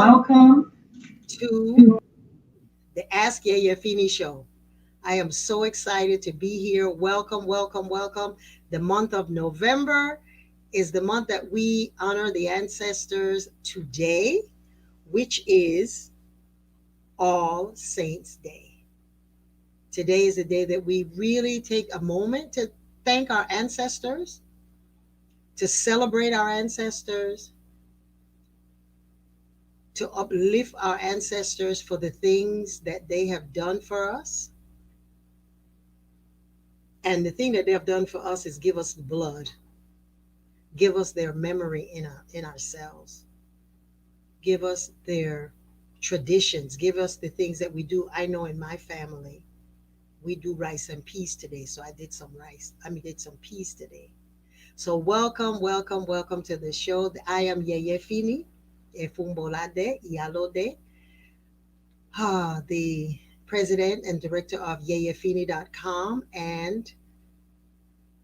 Welcome to the Ask Yeyefini show. I am so excited to be here. Welcome, welcome, welcome. The month of November is the month that we honor the ancestors today, which is All Saints Day. Today is the day that we really take a moment to thank our ancestors, to celebrate our ancestors, to uplift our ancestors for the things that they have done for us. And the thing that they have done for us is give us the blood, give us their memory in ourselves, give us their traditions, give us the things that we do. I know in my family, we do rice and peas today. So I did some rice. I mean, did some peas today. So welcome, welcome, welcome to the show. I am Yeyefini, Efumbolade, Iyalode, the president and director of Yeyefini.com and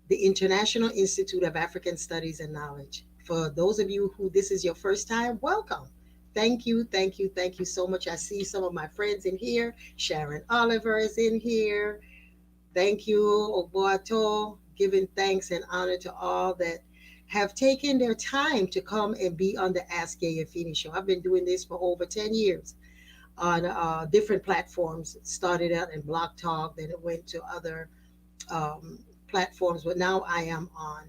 the International Institute of African Studies and Knowledge. For those of you who this is your first time, welcome. Thank you, thank you, thank you so much. I see some of my friends in here. Sharon Oliver is in here. Thank you, Oboato, giving thanks and honor to all that have taken their time to come and be on the Ask Yeyefini show. I've been doing this for over 10 years on different platforms. It started out in Block Talk, then it went to other um, platforms, but now I am on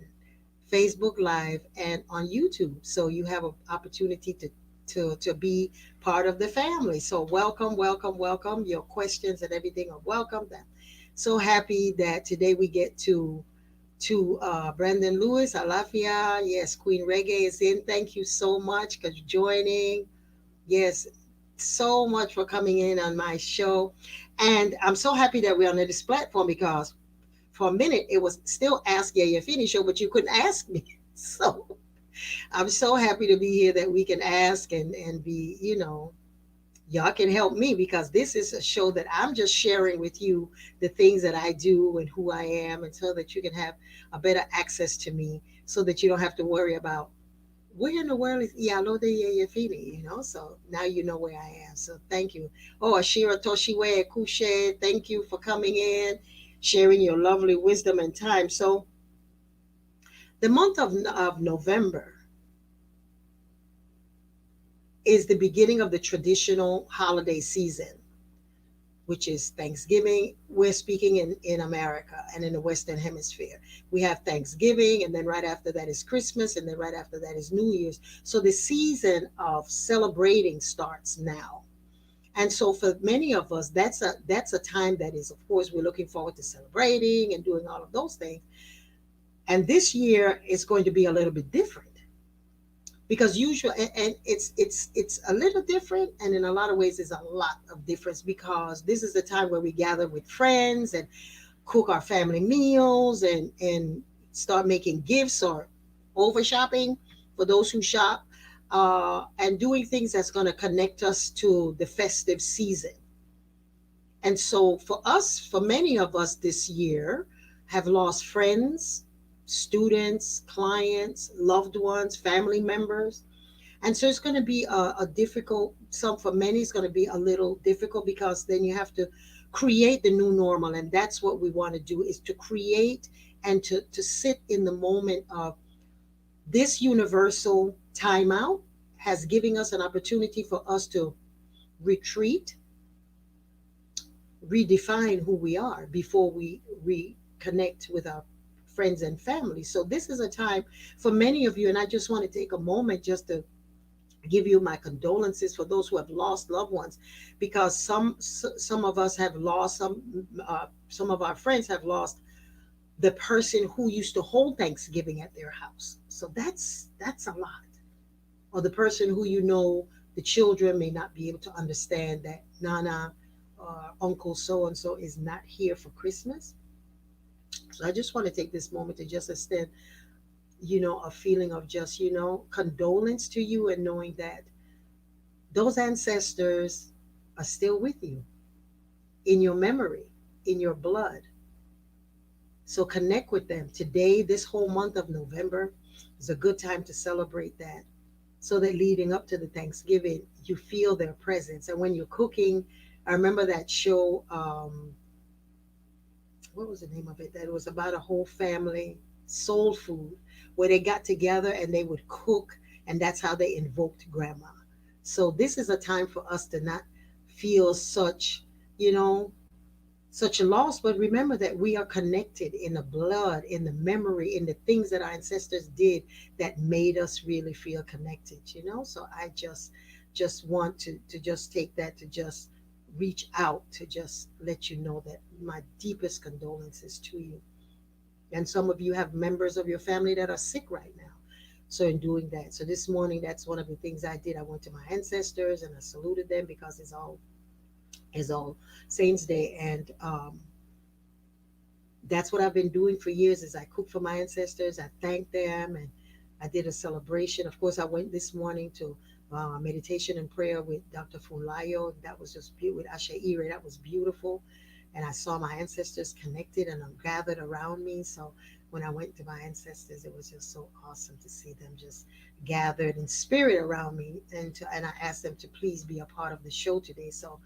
Facebook Live and on YouTube. So you have an opportunity to be part of the family. So welcome, welcome, welcome. Your questions and everything are welcome. I'm so happy that today we get to Brandon Lewis, Alafia. Yes, Queen Reggae is in. Thank you so much for joining. Yes, so much for coming in on my show. And I'm so happy that we're on this platform because for a minute it was still Ask Yeyefini show, but you couldn't ask me. So I'm so happy to be here that we can ask and be, y'all can help me because this is a show that I'm just sharing with you the things that I do and who I am, and so that you can have a better access to me so that you don't have to worry about where in the world is Iyalode Yeyefini, So now you know where I am. So thank you. Oh, Ashira Toshiwe Kushe, thank you for coming in, sharing your lovely wisdom and time. So the month of November is the beginning of the traditional holiday season, which is Thanksgiving. We're speaking in America and in the Western Hemisphere. We have Thanksgiving, and then right after that is Christmas, and then right after that is New Year's. So the season of celebrating starts now. And so for many of us, that's a time that is, of course, we're looking forward to celebrating and doing all of those things. And this year is going to be a little bit different because usually, and it's a little different, and in a lot of ways there's a lot of difference because this is the time where we gather with friends and cook our family meals and start making gifts or over shopping for those who shop, and doing things that's going to connect us to the festive season. And so for us, for many of us this year, have lost friends, students, clients, loved ones, family members. And so it's going to be a difficult, some for many, it's going to be a little difficult because then you have to create the new normal. And that's what we want to do, is to create and to sit in the moment of this universal timeout has given us an opportunity for us to retreat, redefine who we are before we reconnect with our friends and family. So this is a time for many of you, and I just want to take a moment just to give you my condolences for those who have lost loved ones, because some of us have lost some of our friends have lost the person who used to hold Thanksgiving at their house. So that's a lot. Or the person who, the children may not be able to understand that Nana or Uncle so and so is not here for Christmas. So I just want to take this moment to just extend, a feeling of just, condolence to you, and knowing that those ancestors are still with you in your memory, in your blood. So connect with them. Today, this whole month of November is a good time to celebrate that. so that leading up to the Thanksgiving, you feel their presence. And when you're cooking, I remember that show, what was the name of it? That it was about a whole family, soul food, where they got together and they would cook, and that's how they invoked grandma. So this is a time for us to not feel such, you know, such a loss, but remember that we are connected in the blood, in the memory, in the things that our ancestors did that made us really feel connected, you know. So I just want to just take that to just reach out to just let you know that my deepest condolences to you. And some of you have members of your family that are sick right now. So in doing that, so this morning, that's one of the things I did. I went to my ancestors and I saluted them because it's all Saints Day, and that's what I've been doing for years. Is I cook for my ancestors, I thank them, and I did a celebration. Of course, I went this morning to meditation and prayer with Dr. Funlayo. That was just beautiful. With Asha Ire, that was beautiful. And I saw my ancestors connected and gathered around me. So when I went to my ancestors, it was just so awesome to see them just gathered in spirit around me. And I asked them to please be a part of the show today. So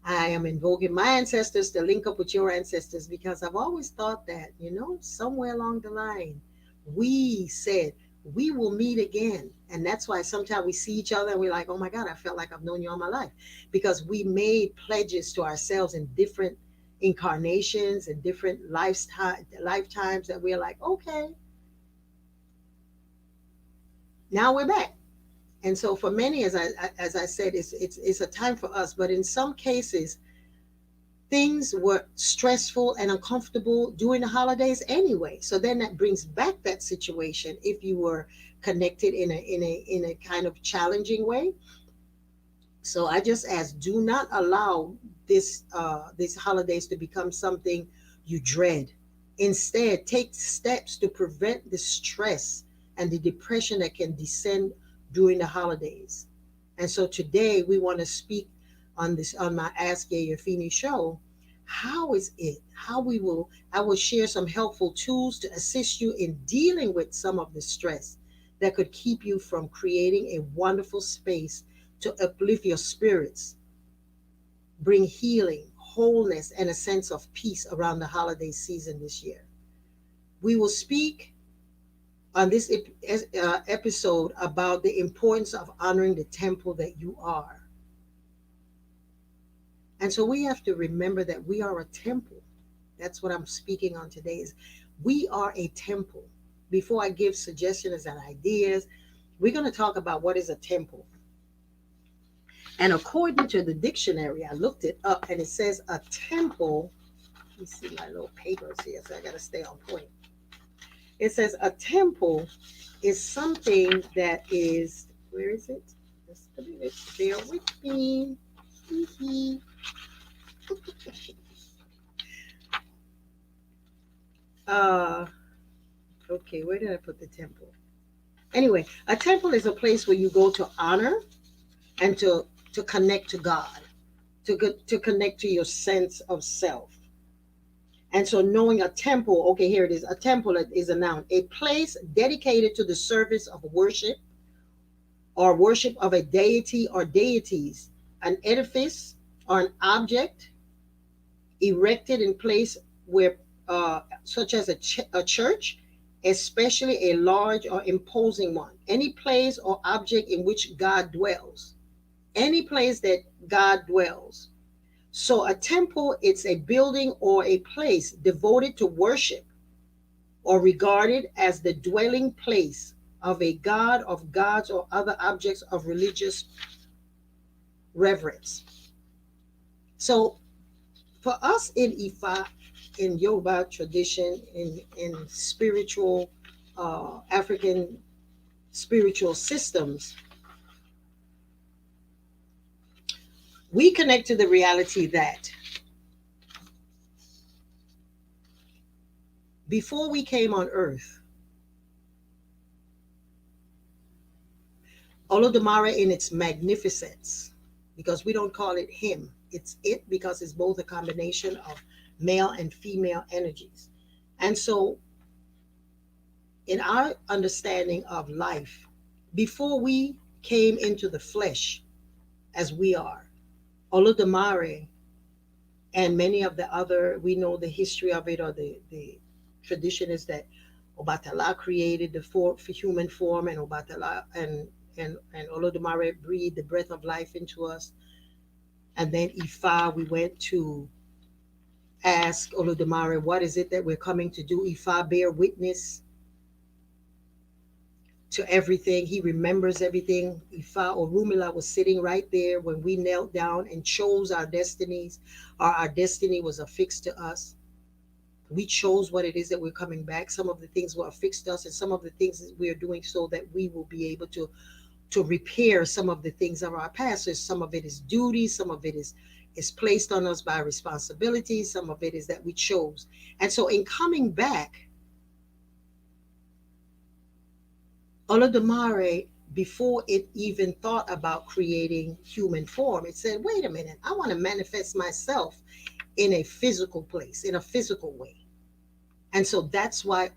I am invoking my ancestors to link up with your ancestors, because I've always thought that, somewhere along the line, we said we will meet again. And that's why sometimes we see each other and we're like, oh my God, I felt like I've known you all my life. Because we made pledges to ourselves in different incarnations and different lifetimes that we're like, okay, now we're back. And so for many, as I said, it's a time for us. But in some cases, things were stressful and uncomfortable during the holidays anyway. So then that brings back that situation if you were connected in a kind of challenging way. So I just ask, do not allow these holidays to become something you dread. Instead, take steps to prevent the stress and the depression that can descend during the holidays. And so today we want to speak on my Ask Yeyefini show. How is it? How we will I will share some helpful tools to assist you in dealing with some of the stress that could keep you from creating a wonderful space to uplift your spirits, bring healing, wholeness, and a sense of peace around the holiday season this year. We will speak on this episode about the importance of honoring the temple that you are. And so we have to remember that we are a temple. That's what I'm speaking on today is we are a temple. Before I give suggestions and ideas, we're going to talk about what is a temple. And according to the dictionary, I looked it up and it says a temple. Let me see my little papers here, so I got to stay on point. It says a temple is something that is, where is it? Just a minute, bear with me. uh, okay, where did I put the temple? Anyway, a temple is a place where you go to honor and to connect to God, to connect to your sense of self. And so knowing a temple, okay, here it is. A temple is a noun, a place dedicated to the service of worship or worship of a deity or deities, an edifice or an object erected in place where, such as a church, especially a large or imposing one. Any place or object in which God dwells. Any place that God dwells. So a temple, it's a building or a place devoted to worship or regarded as the dwelling place of a god, of gods, or other objects of religious reverence. So for us in Ifa, in Yoruba tradition, in spiritual, African spiritual systems, we connect to the reality that before we came on earth, Olodumare in its magnificence, because we don't call it him, it's it because it's both a combination of male and female energies. And so, in our understanding of life, before we came into the flesh as we are. Olodumare and many of the other, we know the history of it, or the tradition is that Obatala created the for human form, and Obatala and Olodumare breathed the breath of life into us. And then Ifa, we went to ask Olodumare, what is it that we're coming to do? Ifa bear witness to everything. He remembers everything. Ifa Orumila was sitting right there when we knelt down and chose our destinies, or our destiny was affixed to us. We chose what it is that we're coming back. Some of the things were affixed to us, and some of the things that we are doing so that we will be able to repair some of the things of our past. So some of it is duty, some of it is placed on us by responsibility, some of it is that we chose. And so in coming back, Olodumare, before it even thought about creating human form, it said, wait a minute, I want to manifest myself in a physical place, in a physical way. And so that's why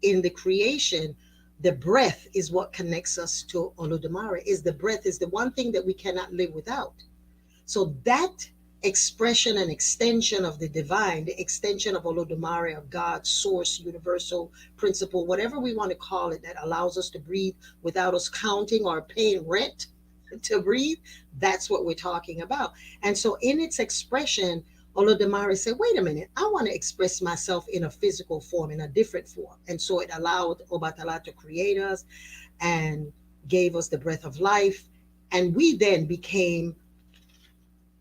in the creation, the breath is what connects us to Olodumare. Is the breath is the one thing that we cannot live without. So that expression and extension of the divine, the extension of Olodumare, of God's source, universal principle, whatever we want to call it, that allows us to breathe without us counting or paying rent to breathe, that's what we're talking about. And so in its expression, Olodumare said, wait a minute, I want to express myself in a physical form, in a different form. And so it allowed Obatala to create us and gave us the breath of life. And we then became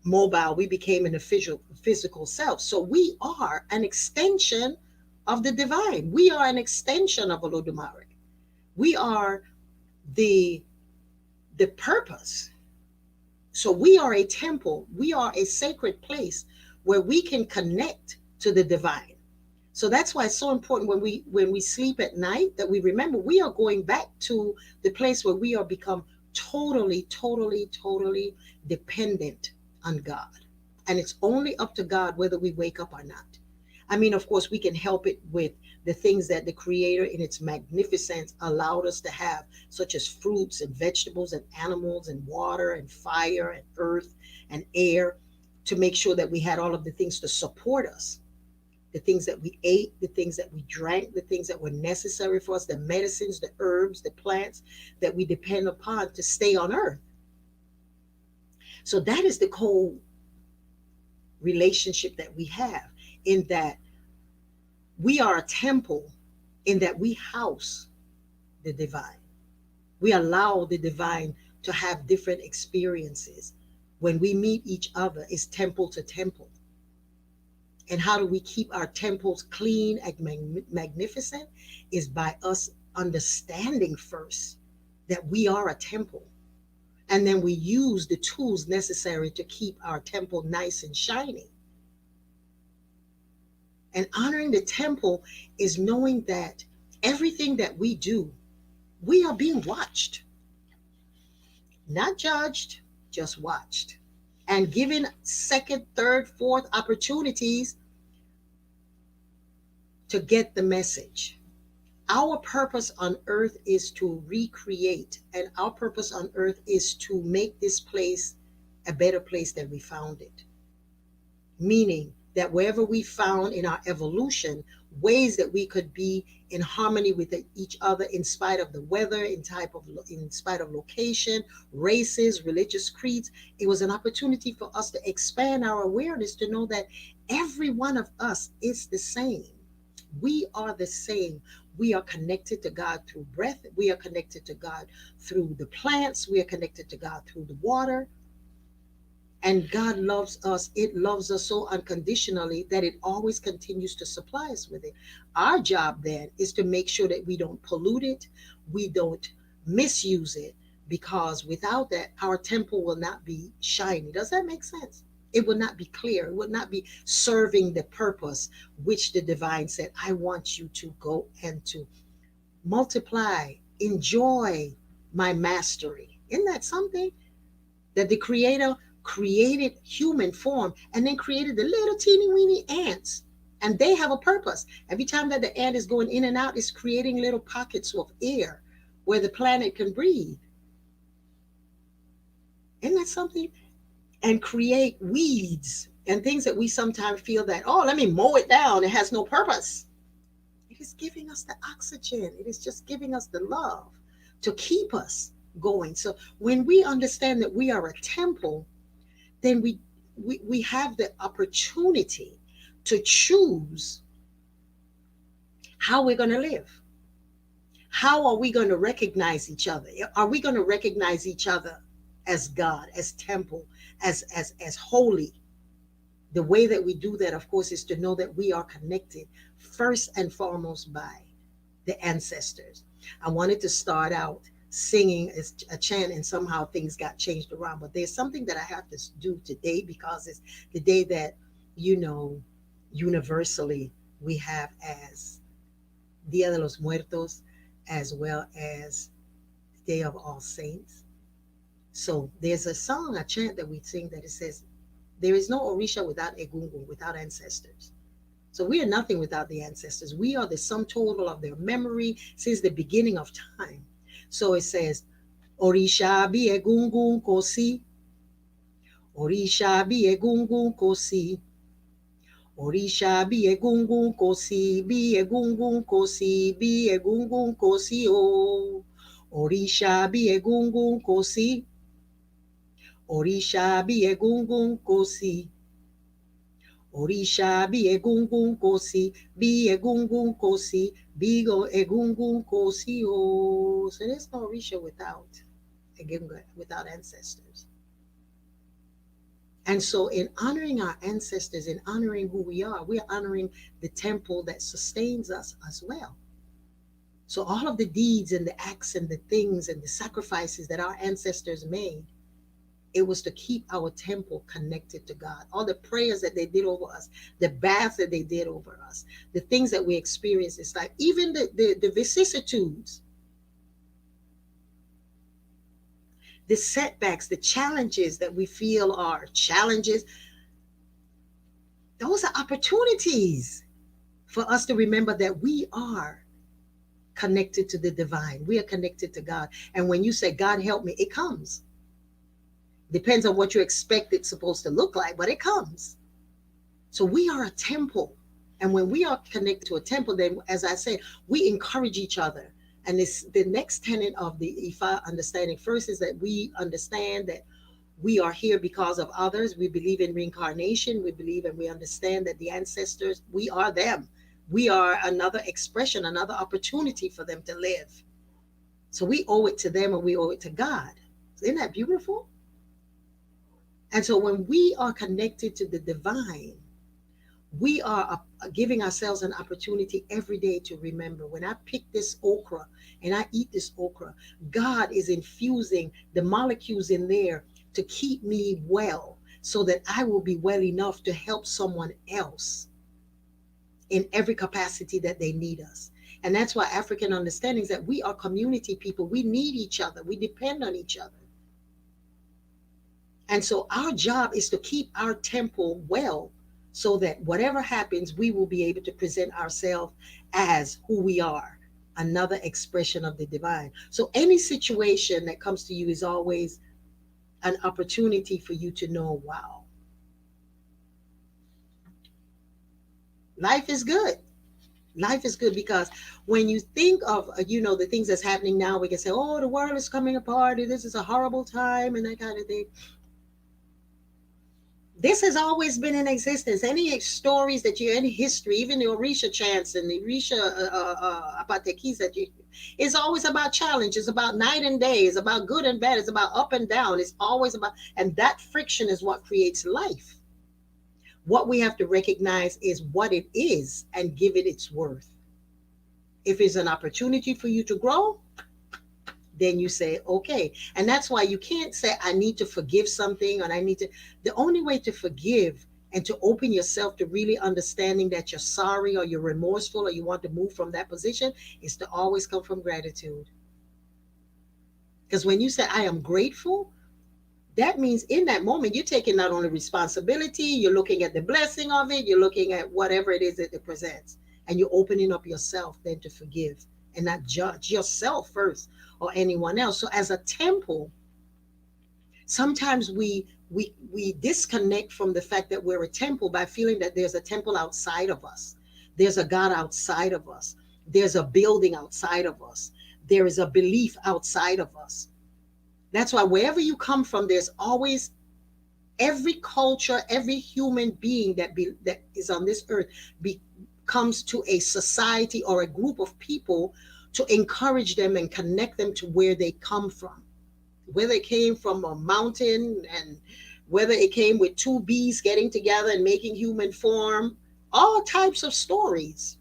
mobile, we became an official physical self. So we are an extension of the divine. We are an extension of Olodumare. We are the purpose. So we are a temple. We are a sacred place where we can connect to the divine. So that's why it's so important when we sleep at night that we remember we are going back to the place where we are become totally, totally, totally dependent on God. And it's only up to God whether we wake up or not. I mean, of course, we can help it with the things that the Creator in its magnificence allowed us to have, such as fruits and vegetables and animals and water and fire and earth and air, to make sure that we had all of the things to support us. The things that we ate, the things that we drank, the things that were necessary for us, the medicines, the herbs, the plants that we depend upon to stay on earth. So that is the whole relationship that we have, in that we are a temple, in that we house the divine. We allow the divine to have different experiences. When we meet each other, it's temple to temple. And how do we keep our temples clean and magnificent? Is by us understanding first that we are a temple. And then we use the tools necessary to keep our temple nice and shiny. And honoring the temple is knowing that everything that we do, we are being watched. Not judged, just watched. And given second, third, fourth opportunities to get the message. Our purpose on earth is to recreate, and our purpose on earth is to make this place a better place than we found it. Meaning that wherever we found in our evolution ways that we could be in harmony with each other in spite of the weather, in spite of location, races, religious creeds, it was an opportunity for us to expand our awareness to know that every one of us is the same. We are the same. We are connected to God through breath. We are connected to God through the plants. We are connected to God through the water. And God loves us. It loves us so unconditionally that it always continues to supply us with it. Our job then is to make sure that we don't pollute it, we don't misuse it, because without that, our temple will not be shiny. Does that make sense? It will not be clear. It will not be serving the purpose which the divine said, I want you to go and to multiply, enjoy my mastery. Isn't that something? That the Creator created human form and then created the little teeny weeny ants, and they have a purpose. Every time that the ant is going in and out, it's creating little pockets of air where the planet can breathe. Isn't that something? And create weeds and things that we sometimes feel that, oh, let me mow it down. It has no purpose. It is giving us the oxygen. It is just giving us the love to keep us going. So when we understand that we are a temple, then we have the opportunity to choose how we're going to live. How are we going to recognize each other? Are we going to recognize each other as God, as temple, as holy? The way that we do that, of course, is to know that we are connected first and foremost by the ancestors. I wanted to start out singing a chant, and somehow things got changed around. But there's something that I have to do today because it's the day that, you know, universally we have as Dia de los Muertos, as well as the Day of All Saints. So there's a song, a chant that we sing that it says, there is no Orisha without Egungun, without ancestors. So we are nothing without the ancestors. We are the sum total of their memory since the beginning of time. So it says, Orisha bi Egungun kosi, Orisha bi Egungun kosi, Orisha bi Egungun kosi, bi Egungun kosi, bi Egungun kosi o. Orisha bi Egungun kosi, Orisha bi Egungun kosi. Orisha bi egungun kosi, bi egungun kosi, bigo egungun kosi o. So there's no Orisha without ancestors. And so in honoring our ancestors, in honoring who we are honoring the temple that sustains us as well. So all of the deeds and the acts and the things and the sacrifices that our ancestors made, it was to keep our temple connected to God. All the prayers that they did over us, the baths that they did over us, the things that we experienced, it's like even the vicissitudes, the setbacks, the challenges that we feel are challenges, those are opportunities for us to remember that we are connected to the divine. We are connected to God. And when you say, God help me, it comes. Depends on what you expect it's supposed to look like, but it comes. So we are a temple. And when we are connected to a temple, then as I said, we encourage each other. And this the next tenet of the Ifa understanding first is that we understand that we are here because of others. We believe in reincarnation. We believe and we understand that the ancestors, we are them. We are another expression, another opportunity for them to live. So we owe it to them and we owe it to God. Isn't that beautiful? And so when we are connected to the divine, we are giving ourselves an opportunity every day to remember when I pick this okra and I eat this okra, God is infusing the molecules in there to keep me well so that I will be well enough to help someone else in every capacity that they need us. And that's why African understanding is that we are community people. We need each other. We depend on each other. And so our job is to keep our temple well so that whatever happens, we will be able to present ourselves as who we are, another expression of the divine. So any situation that comes to you is always an opportunity for you to know, wow, life is good. Life is good because when you think of, the things that's happening now, we can say, oh, the world is coming apart. This is a horrible time and that kind of thing. This has always been in existence. Any stories that you, any history, even the Orisha chants and the Orisha apatekis that you, it's always about challenge. It's about night and day. It's about good and bad. It's about up and down. It's always about, and that friction is what creates life. What we have to recognize is what it is and give it its worth. If it's an opportunity for you to grow, then you say, okay. And that's why you can't say, I need to forgive something, and I need to. The only way to forgive and to open yourself to really understanding that you're sorry or you're remorseful or you want to move from that position is to always come from gratitude. Because when you say, I am grateful, that means in that moment, you're taking not only responsibility, you're looking at the blessing of it, you're looking at whatever it is that it presents, and you're opening up yourself then to forgive and not judge yourself first or anyone else. So as a temple, Sometimes we disconnect from the fact that we're a temple by feeling that there's a temple outside of us. There's a God outside of us. There's a building outside of us. There is a belief outside of us. That's why wherever you come from, there's always every culture, every human being that is on this earth comes to a society or a group of people to encourage them and connect them to where they come from. Whether it came from a mountain, and whether it came with two bees getting together and making human form, all types of stories.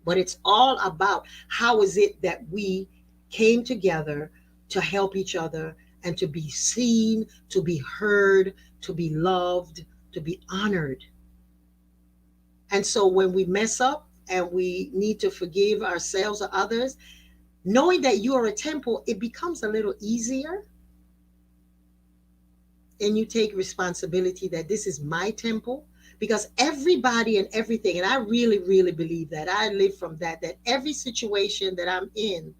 But it's all about how is it that we came together to help each other and to be seen, to be heard, to be loved, to be honored. And so when we mess up and we need to forgive ourselves or others, knowing that you are a temple, it becomes a little easier. And you take responsibility that this is my temple, because everybody and everything, and I really, really believe that, I live from that every situation that I'm in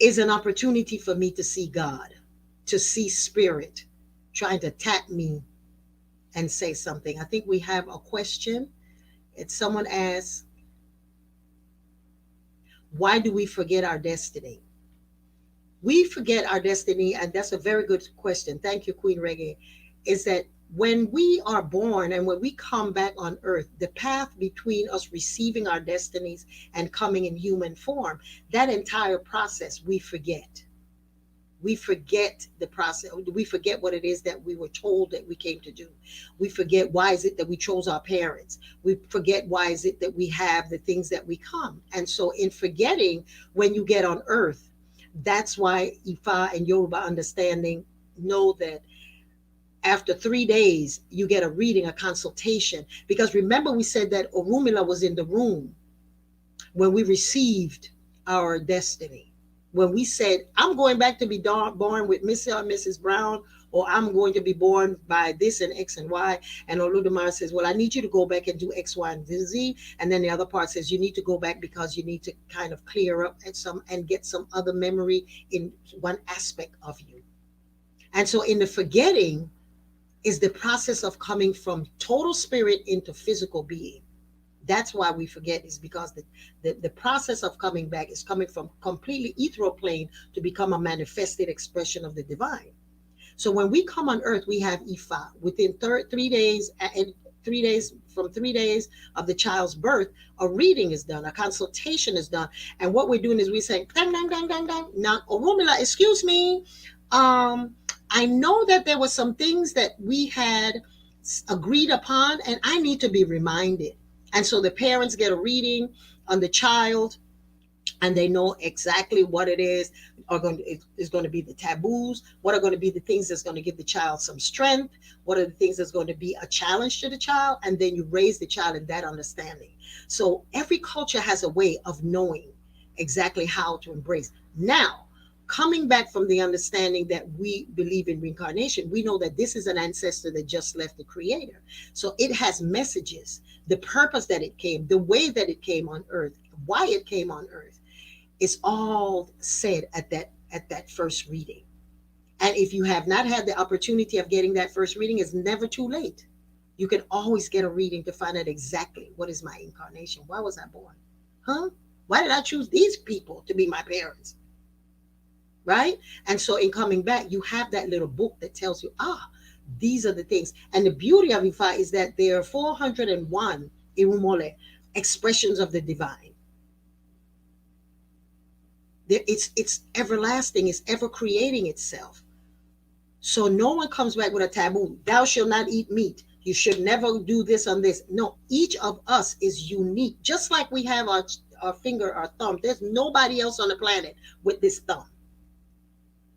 is an opportunity for me to see God, to see spirit trying to tap me and say something. I think we have a question. It's someone asks, why do we forget our destiny? We forget our destiny, and that's a very good question. Thank you, Queen Reggae. Is that when we are born and when we come back on earth, the path between us receiving our destinies and coming in human form, that entire process we forget. We forget the process. We forget what it is that we were told that we came to do. We forget why is it that we chose our parents. We forget why is it that we have the things that we come. And so in forgetting, when you get on earth, that's why Ifa and Yoruba understanding know that after 3 days, you get a reading, a consultation. Because remember, we said that Orumila was in the room when we received our destiny. When we said, I'm going back to be born with Mr. or Mrs. Brown, or I'm going to be born by this and X and Y. And Oludumare says, well, I need you to go back and do X, Y, and Z. And then the other part says, you need to go back because you need to kind of clear up and get some other memory in one aspect of you. And so in the forgetting is the process of coming from total spirit into physical being. That's why we forget, is because the process of coming back is coming from completely ethereal plane to become a manifested expression of the divine. So when we come on earth, we have Ifa. Within 3 days, and 3 days, from 3 days of the child's birth, a reading is done, a consultation is done. And what we're doing is we're saying, dang, dang, dang, dang, dang. Now, Orumila, excuse me. I know that there were some things that we had agreed upon, and I need to be reminded. And so the parents get a reading on the child, and they know exactly what it is is going to be the taboos, what are going to be the things that's going to give the child some strength, what are the things that's going to be a challenge to the child, and then you raise the child in that understanding. So every culture has a way of knowing exactly how to embrace. Now, coming back from the understanding that we believe in reincarnation, we know that this is an ancestor that just left the creator. So it has messages, the purpose that it came, the way that it came on earth, why it came on earth. It's all said at that first reading. And if you have not had the opportunity of getting that first reading, it's never too late. You can always get a reading to find out exactly what is my incarnation. Why was I born? Huh? Why did I choose these people to be my parents? Right? And so in coming back, you have that little book that tells you, these are the things. And the beauty of Ifa is that there are 401 Irumole expressions of the divine. It's everlasting, it's ever creating itself. So no one comes back with a taboo. Thou shalt not eat meat. You should never do this on this. No, each of us is unique. Just like we have our finger, our thumb. There's nobody else on the planet with this thumb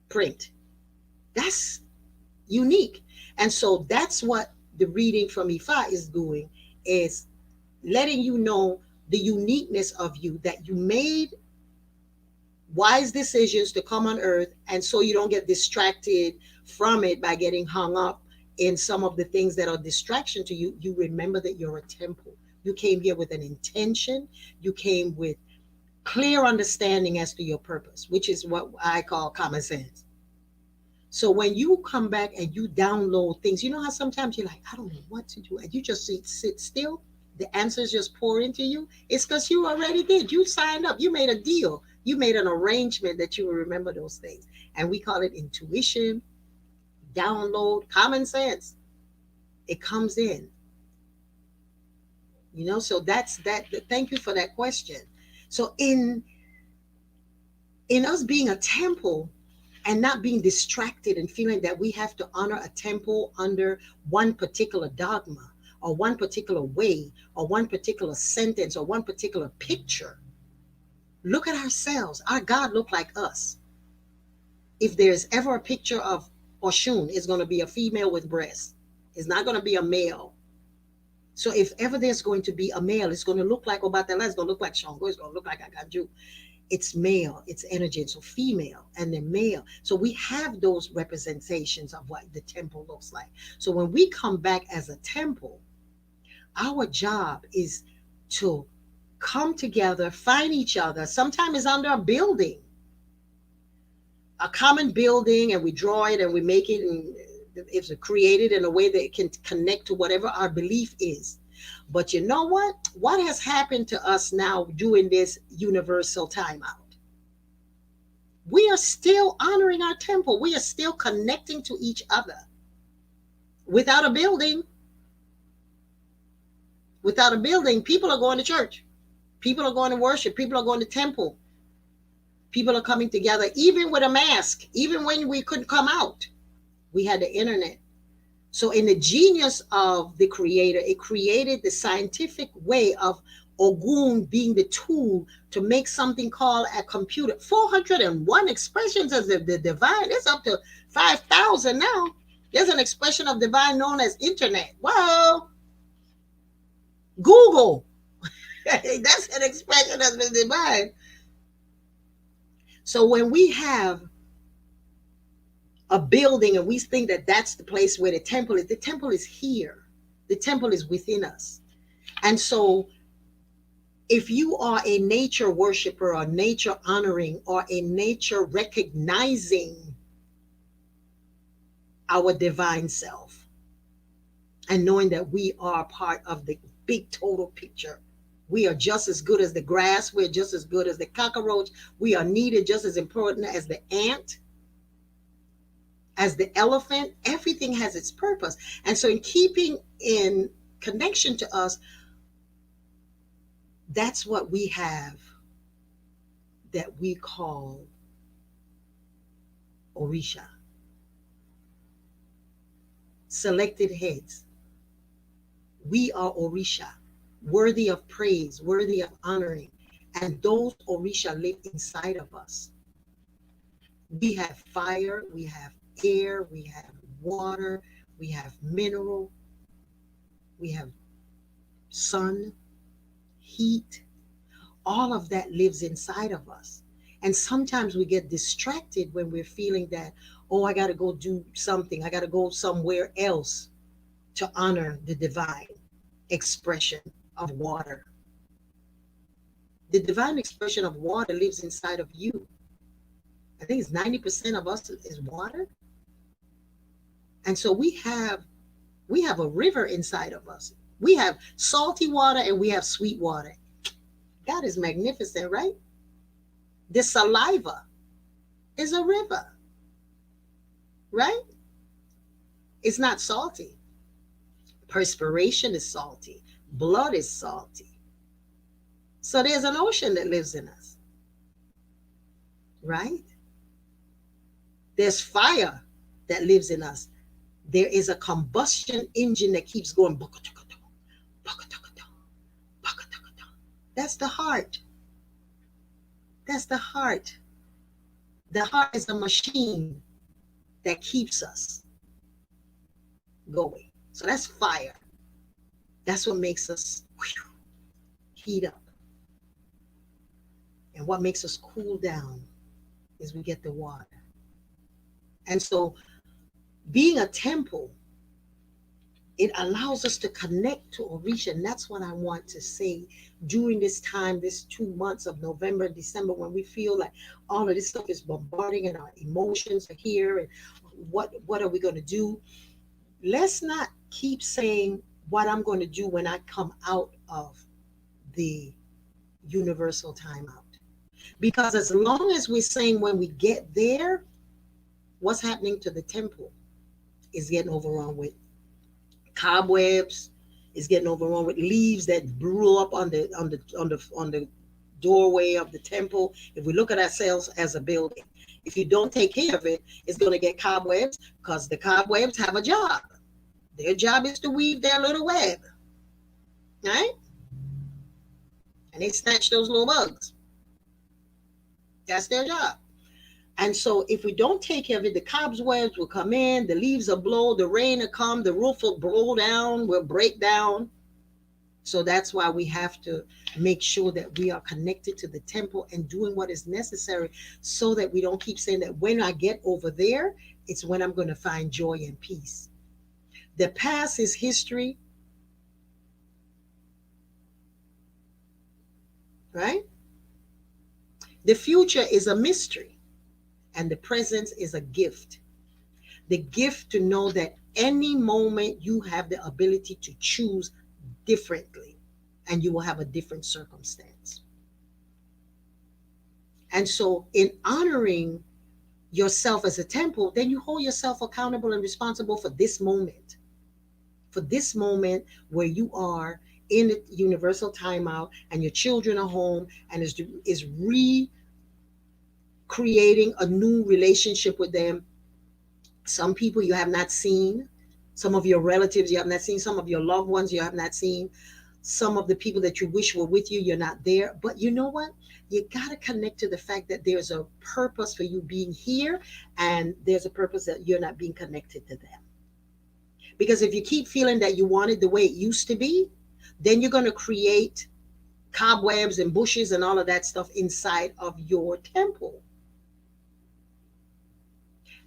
print. That's unique. And so that's what the reading from Ifa is doing, is letting you know the uniqueness of you, that you made wise decisions to come on earth, and so you don't get distracted from it by getting hung up in some of the things that are distraction to you. You remember that you're a temple. You came here with an intention. You came with clear understanding as to your purpose, which is what I call common sense. So when you come back and you download things, you know how sometimes you're like, I don't know what to do, and you just sit still, the answers just pour into you. It's because you already did. You signed up. You made a deal. You made an arrangement that you will remember those things, and we call it intuition, download, common sense. It comes in, So that's that. Thank you for that question. So in us being a temple and not being distracted and feeling that we have to honor a temple under one particular dogma or one particular way or one particular sentence or one particular picture. Look at ourselves. Our God look like us. If there's ever a picture of Oshun, it's going to be a female with breasts. It's not going to be a male. So if ever there's going to be a male, it's going to look like Obatala, it's going to look like Shango, it's going to look like Agaju. It's male, it's energy, so female and then male. So we have those representations of what the temple looks like. So when we come back as a temple, our job is to come together, find each other. Sometimes it's under a building, a common building, and we draw it and we make it, and it's created in a way that it can connect to whatever our belief is. But you know what? What has happened to us now doing this universal timeout? We are still honoring our temple. We are still connecting to each other. Without a building, people are going to church. People are going to worship. People are going to temple. People are coming together, even with a mask, even when we couldn't come out. We had the internet. So in the genius of the creator, it created the scientific way of Ogun being the tool to make something called a computer. 401 expressions of the divine. It's up to 5,000 now. There's an expression of divine known as internet. Well, Google. That's an expression of the divine. So when we have a building and we think that that's the place where the temple is here. The temple is within us. And so if you are a nature worshiper or nature honoring or a nature recognizing our divine self and knowing that we are part of the big total picture, we are just as good as the grass, we're just as good as the cockroach, we are needed just as important as the ant, as the elephant. Everything has its purpose. And so in keeping in connection to us, that's what we have that we call Orisha. Selected heads. We are Orisha, worthy of praise, worthy of honoring. And those Orisha live inside of us. We have fire, we have air, we have water, we have mineral, we have sun, heat. All of that lives inside of us. And sometimes we get distracted when we're feeling that, oh, I got to go do something. I got to go somewhere else to honor the divine expression of water. The divine expression of water lives inside of you. I think it's 90% of us is water. And so we have a river inside of us. We have salty water and we have sweet water. God is magnificent, right? The saliva is a river, right? It's not salty. Perspiration is salty. Blood is salty. So there's an ocean that lives in us, right? There's fire that lives in us. There is a combustion engine that keeps going. That's the heart. That's the heart. The heart is a machine that keeps us going. So that's fire. That's what makes us heat up. And what makes us cool down is we get the water. And so being a temple It allows us to connect to Orisha. And that's what I want to say during this time, this 2 months of November, December, when we feel like all of this stuff is bombarding and our emotions are here and what are we going to do? Let's not keep saying what I'm going to do when I come out of the universal timeout. Because as long as we're saying when we get there, what's happening to the temple is getting overrun with cobwebs, is getting overrun with leaves that blew up on the doorway of the temple. If we look at ourselves as a building, if you don't take care of it, it's going to get cobwebs because the cobwebs have a job. Their job is to weave their little web, right? And they snatch those little bugs. That's their job. And so if we don't take care of it, the cobwebs will come in, the leaves will blow, the rain will come, the roof will blow down, will break down. So that's why we have to make sure that we are connected to the temple and doing what is necessary so that we don't keep saying that when I get over there, it's when I'm going to find joy and peace. The past is history, right? The future is a mystery, and the present is a gift. The gift to know that any moment you have the ability to choose differently, and you will have a different circumstance. And so, in honoring yourself as a temple, then you hold yourself accountable and responsible for this moment where you are in the universal timeout and your children are home and is recreating a new relationship with them. Some people you have not seen, some of your relatives you have not seen, some of your loved ones you have not seen, some of the people that you wish were with you, you're not there. But you know what? You got to connect to the fact that there's a purpose for you being here, and there's a purpose that you're not being connected to them. Because if you keep feeling that you want it the way it used to be, then you're going to create cobwebs and bushes and all of that stuff inside of your temple.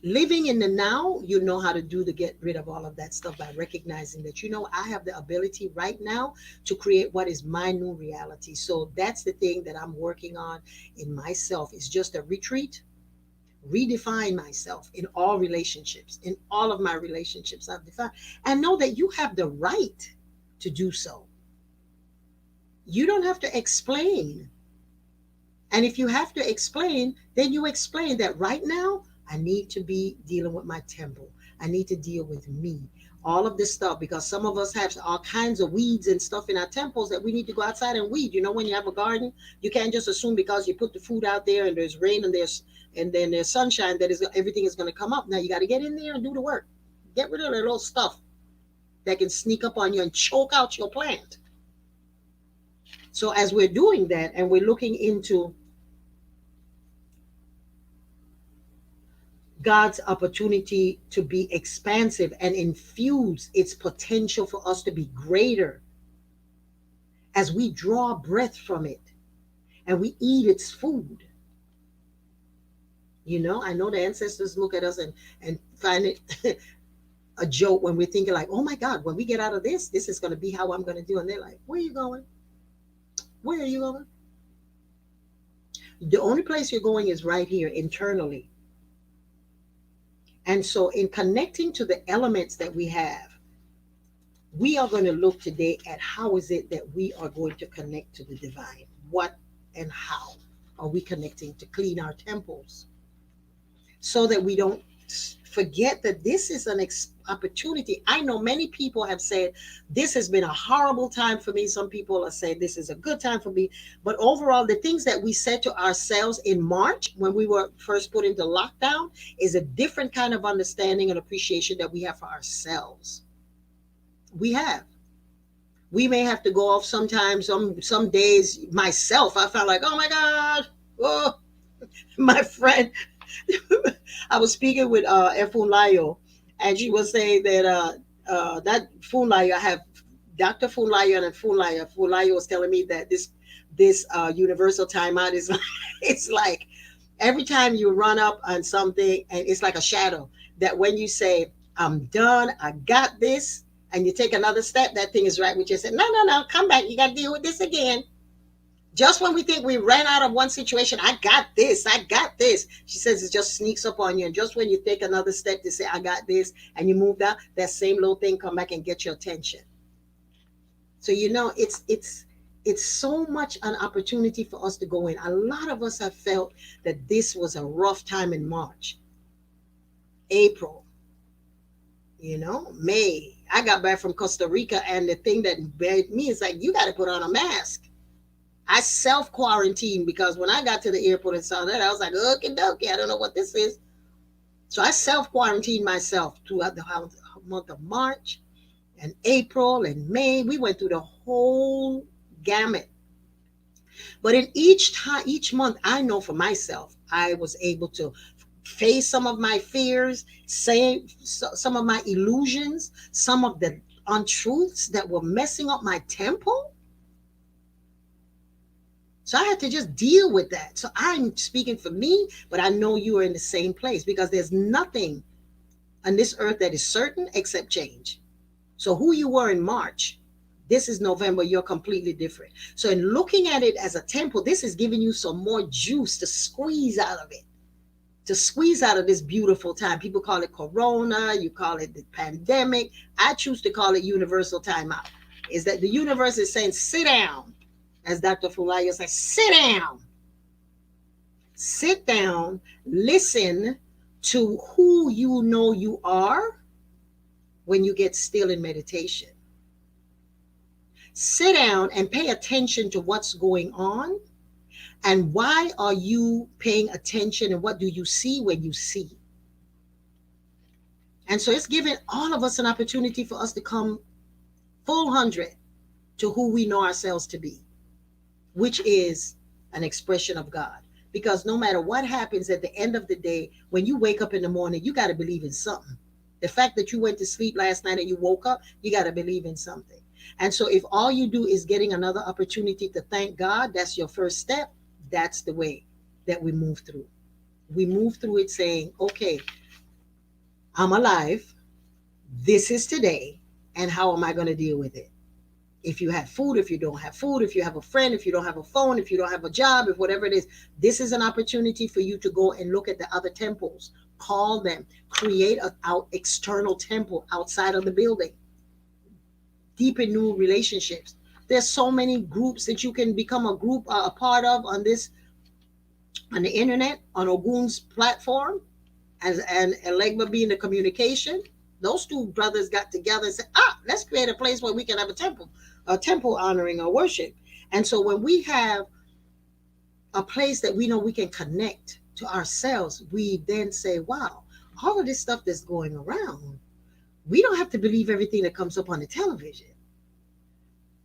Living in the now, you know how to do to get rid of all of that stuff by recognizing that, I have the ability right now to create what is my new reality. So that's the thing that I'm working on in myself, is just a retreat, redefine myself in all relationships, in all of my relationships I've defined, and know that you have the right to do so. You don't have to explain. And if you have to explain, then you explain that right now I need to be dealing with my temple. I need to deal with me. All of this stuff, because some of us have all kinds of weeds and stuff in our temples that we need to go outside and weed. When you have a garden, you can't just assume because you put the food out there and there's rain and then there's sunshine that everything is going to come up. Now you got to get in there and do the work. Get rid of the little stuff that can sneak up on you and choke out your plant. So as we're doing that and we're looking into God's opportunity to be expansive and infuse its potential for us to be greater as we draw breath from it and we eat its food. I know the ancestors look at us and find it a joke when we're thinking like, oh my God, when we get out of this is going to be how I'm going to do. And they're like, where are you going? Where are you going? The only place you're going is right here internally. And so in connecting to the elements that we have, we are going to look today at how is it that we are going to connect to the divine? What and how are we connecting to clean our temples so that we don't forget that this is an opportunity. I know many people have said, this has been a horrible time for me. Some people are saying this is a good time for me. But overall, the things that we said to ourselves in March when we were first put into lockdown is a different kind of understanding and appreciation that we have for ourselves. We may have to go off sometimes, some days myself. I felt like, oh my God, oh, my friend. I was speaking with Efun, and she was saying that that Funlayo, I have Dr. Funlayo and Funlayo. Funlayo was telling me that this universal timeout is it's like every time you run up on something, and it's like a shadow that when you say, I'm done, I got this, and you take another step, that thing is right with you. Say, no, no, no, come back. You got to deal with this again. Just when we think we ran out of one situation, I got this, I got this. She says it just sneaks up on you. And just when you take another step to say, I got this, and you move down, that same little thing come back and get your attention. So it's so much an opportunity for us to go in. A lot of us have felt that this was a rough time in March, April, May. I got back from Costa Rica, and the thing that made me is like, you got to put on a mask. I self quarantined because when I got to the airport and saw that, I was like, okie dokie, I don't know what this is. So I self quarantined myself throughout the month of March and April and May. We went through the whole gamut. But in each month, I know for myself, I was able to face some of my fears, say some of my illusions, some of the untruths that were messing up my temple. So I had to just deal with that. So I'm speaking for me, but I know you are in the same place because there's nothing on this earth that is certain except change. So who you were in March, this is November, you're completely different. So in looking at it as a temple, this is giving you some more juice to squeeze out of it, to squeeze out of this beautiful time. People call it Corona, you call it the pandemic. I choose to call it universal timeout. Is that the universe is saying, sit down. As Dr. Fulaya says, sit down. Sit down, listen to who you know you are when you get still in meditation. Sit down and pay attention to what's going on and why are you paying attention and what do you see when you see. And so it's giving all of us an opportunity for us to come full 100 to who we know ourselves to be, which is an expression of God. Because no matter what happens at the end of the day, when you wake up in the morning, you got to believe in something. The fact that you went to sleep last night and you woke up, you got to believe in something. And so if all you do is getting another opportunity to thank God, that's your first step. That's the way that we move through. We move through it saying, okay, I'm alive. This is today. And how am I going to deal with it? If you have food, if you don't have food, if you have a friend, if you don't have a phone, if you don't have a job, if whatever it is, this is an opportunity for you to go and look at the other temples, call them, create an external temple outside of the building, deepen new relationships. There's so many groups that you can become a part of on the internet, on Ogun's platform, and Elegba being the communication. Those two brothers got together and said, let's create a place where we can have a temple honoring or worship. And so when we have a place that we know we can connect to ourselves, we then say, wow, all of this stuff that's going around, we don't have to believe everything that comes up on the television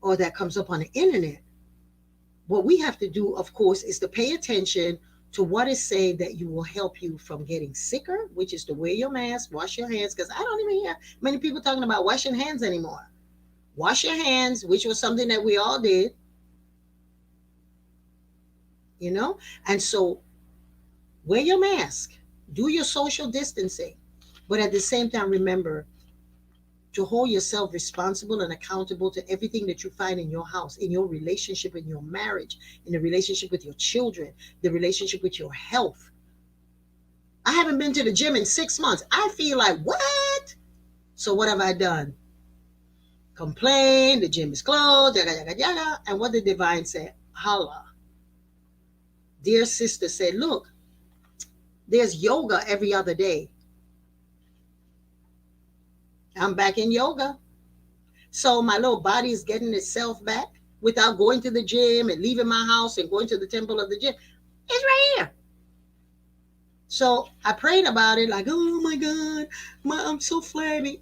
or that comes up on the internet. What we have to do, of course, is to pay attention to what is saying that you will help you from getting sicker, which is to wear your mask, wash your hands, because I don't even hear many people talking about washing hands anymore. Wash your hands, which was something that we all did, and so wear your mask, do your social distancing, but at the same time, remember to hold yourself responsible and accountable to everything that you find in your house, in your relationship, in your marriage, in the relationship with your children, the relationship with your health. I haven't been to the gym in 6 months. I feel like, what? So what have I done? Complain, the gym is closed, yada, yada, yada. And what did Divine say? Holla. Dear sister said, look, there's yoga every other day. I'm back in yoga. So my little body is getting itself back without going to the gym and leaving my house and going to the temple of the gym. It's right here. So I prayed about it like, oh my God, I'm so flabby.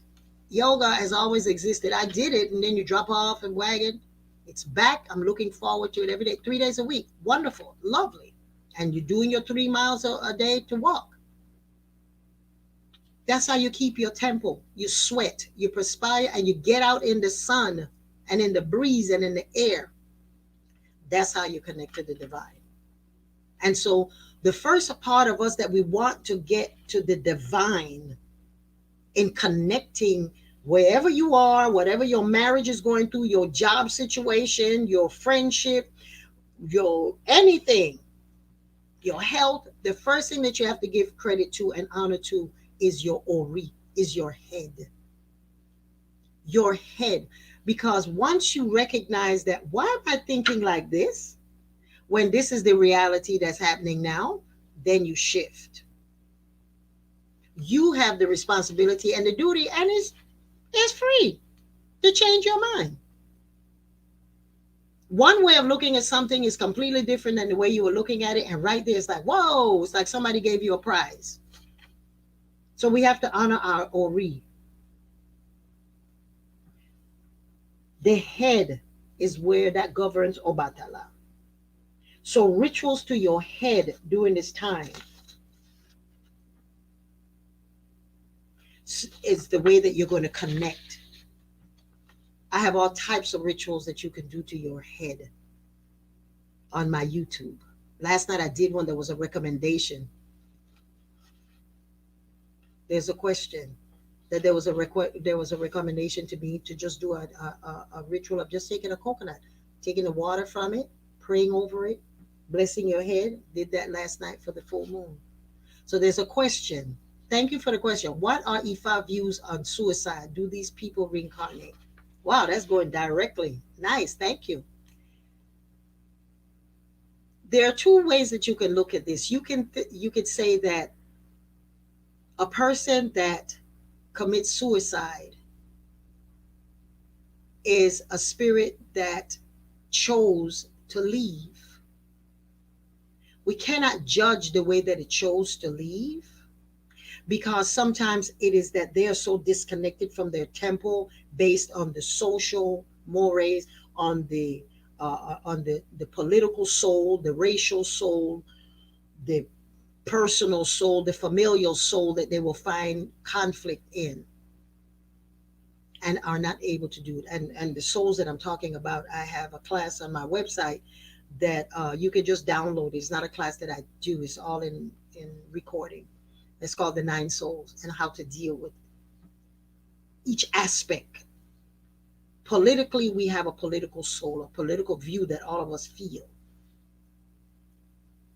Yoga has always existed. I did it, and then you drop off and wagon. It's back. I'm looking forward to it every day, 3 days a week. Wonderful, lovely. And you're doing your 3 miles a day to walk. That's how you keep your temple. You sweat, you perspire, and you get out in the sun and in the breeze and in the air. That's how you connect to the divine. And so the first part of us that we want to get to the divine in connecting Wherever you are, whatever your marriage is going through, your job situation, your friendship, your anything, your health, the first thing that you have to give credit to and honor to is your ori, is your head. Your head. Because once you recognize that, why am I thinking like this when this is the reality that's happening now? Then you shift. You have the responsibility and the duty, and it's free to change your mind. One way of looking at something is completely different than the way you were looking at it. And right there, it's like, whoa, it's like somebody gave you a prize. So we have to honor our Ori. The head is where that governs Obatala. So rituals to your head during this time is the way that you're going to connect. I have all types of rituals that you can do to your head on my YouTube. Last night I did one that was a recommendation. There's a question that there was a recommendation to me to just do a ritual of just taking a coconut, taking the water from it, praying over it, blessing your head. Did that last night for the full moon. So there's a question. Thank you for the question. What are Ifa views on suicide? Do these people reincarnate? Wow, that's going directly. Nice, thank you. There are two ways that you can look at this. You could say that a person that commits suicide is a spirit that chose to leave. We cannot judge the way that it chose to leave because sometimes it is that they are so disconnected from their temple based on the social mores, on the political soul, the racial soul, the personal soul, the familial soul that they will find conflict in and are not able to do it. And the souls that I'm talking about, I have a class on my website that you can just download. It's not a class that I do. It's all in recording. It's called the Nine Souls and how to deal with each aspect. Politically, we have a political soul, a political view that all of us feel.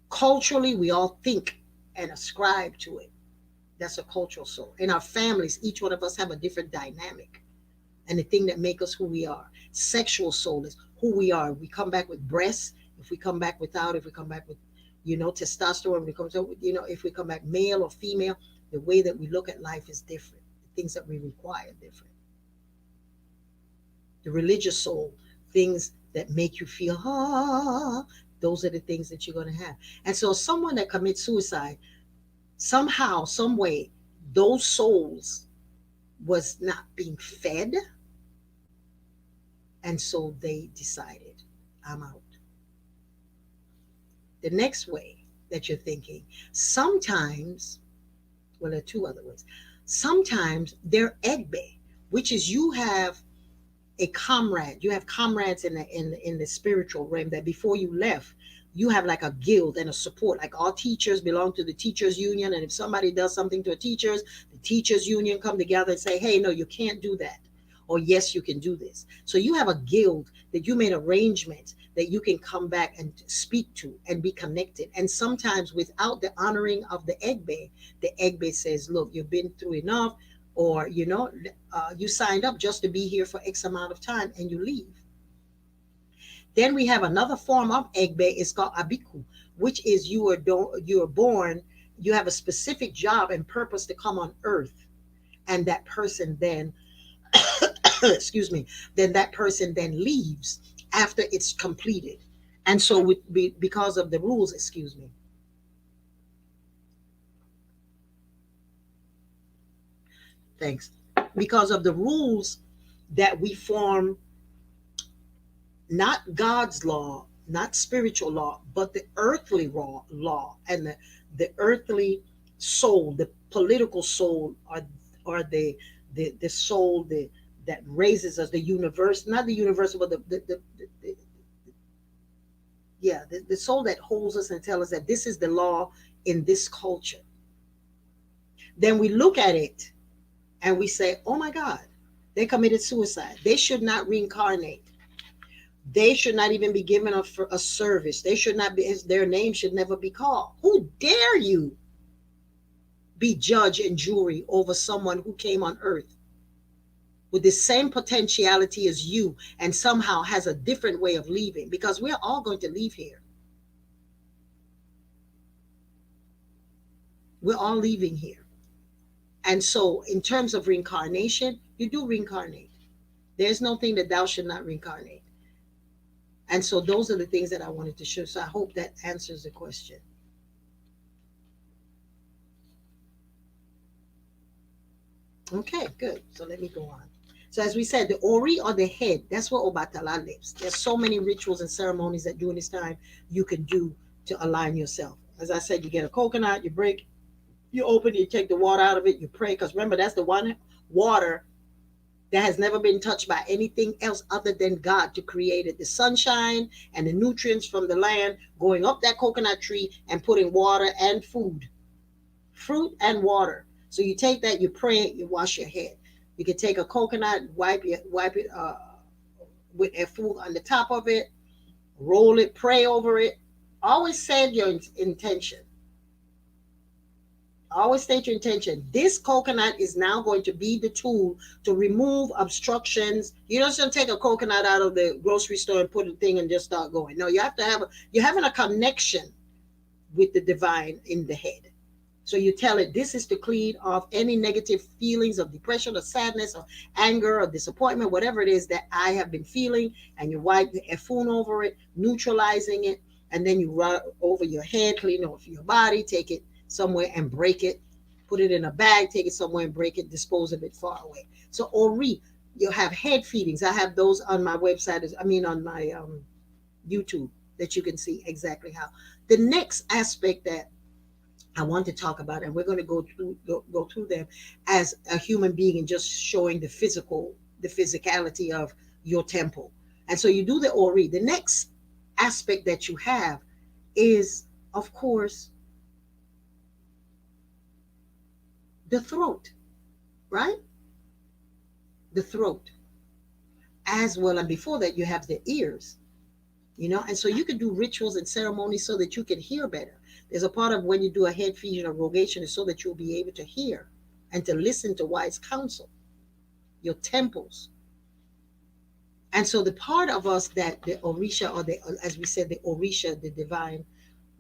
Culturally, we all think and ascribe to it. That's a cultural soul. In our families, each one of us have a different dynamic and the thing that make us who we are. Sexual soul is who we are. We come back with breasts. If we come back without, if we come back with, testosterone, we come to, if we come back male or female, the way that we look at life is different. The things that we require different. The religious soul, things that make you feel, those are the things that you're going to have. And so someone that commits suicide, somehow, some way, those souls was not being fed. And so they decided, I'm out. The next way that you're thinking, sometimes, well, there are two other ways. Sometimes they're egbe, which is you have a comrade. You have comrades in the spiritual realm that before you left, you have like a guild and a support. Like all teachers belong to the teachers union, and if somebody does something to a teachers, the teachers union come together and say, "Hey, no, you can't do that," or "Yes, you can do this." So you have a guild that you made arrangements that you can come back and speak to and be connected. And sometimes without the honoring of the Egbe says, "Look, you've been through enough." Or you signed up just to be here for X amount of time and you leave. Then we have another form of egbe. It's called abiku, which is you are born, you have a specific job and purpose to come on earth, and that person then excuse me, then that person then leaves after it's completed. And so because of the rules, excuse me, thanks, because of the rules that we form, not God's law, not spiritual law, but the earthly law and the earthly soul, the political soul, or the soul that raises us, the universe, not the universal, but the yeah, the soul that holds us and tells us that this is the law in this culture. Then we look at it and we say, oh my God, They committed suicide. They should not reincarnate. They should not even be given a service. They should not be, their name should never be called. Who dare you be judge and jury over someone who came on earth with the same potentiality as you and somehow has a different way of leaving? Because we're all going to leave here. We're all leaving here. And so, in terms of reincarnation, you do reincarnate. There's no thing that thou should not reincarnate. And so, those are the things that I wanted to show. So, I hope that answers the question. Okay, good. So, let me go on. So, as we said, the Ori or the head, that's where Obatala lives. There's so many rituals and ceremonies that during this time you can do to align yourself. As I said, you get a coconut, you break, you open, you take the water out of it, you pray. Because remember, that's the one water that has never been touched by anything else other than God to create it. The sunshine and the nutrients from the land going up that coconut tree and putting water and food, fruit and water. So you take that, you pray, you wash your head. You can take a coconut, wipe it with a food on the top of it, roll it, pray over it. Always say your intention. Always state your intention. This coconut is now going to be the tool to remove obstructions. You don't just take a coconut out of the grocery store and put a thing and just start going. No, you have to have you're having a connection with the divine in the head. So you tell it, this is to clean off any negative feelings of depression or sadness or anger or disappointment, whatever it is that I have been feeling, and you wipe the effun over it, neutralizing it, and then you rub over your head, clean off your body, take it somewhere and break it, put it in a bag, take it somewhere and break it, dispose of it far away. So Ori, you have head feedings. I have those on my website, on my YouTube, that you can see exactly how. The next aspect that I want to talk about, and we're going to go through them as a human being and just showing the physicality of your temple. And so you do the Ori. The next aspect that you have is, of course, the throat, right? The throat as well. And before that, you have the ears, and so you can do rituals and ceremonies so that you can hear better. There's a part of when you do a head fusion or rogation is so that you'll be able to hear and to listen to wise counsel, your temples. And so the part of us that the Orisha, or as we said, the Orisha, the divine,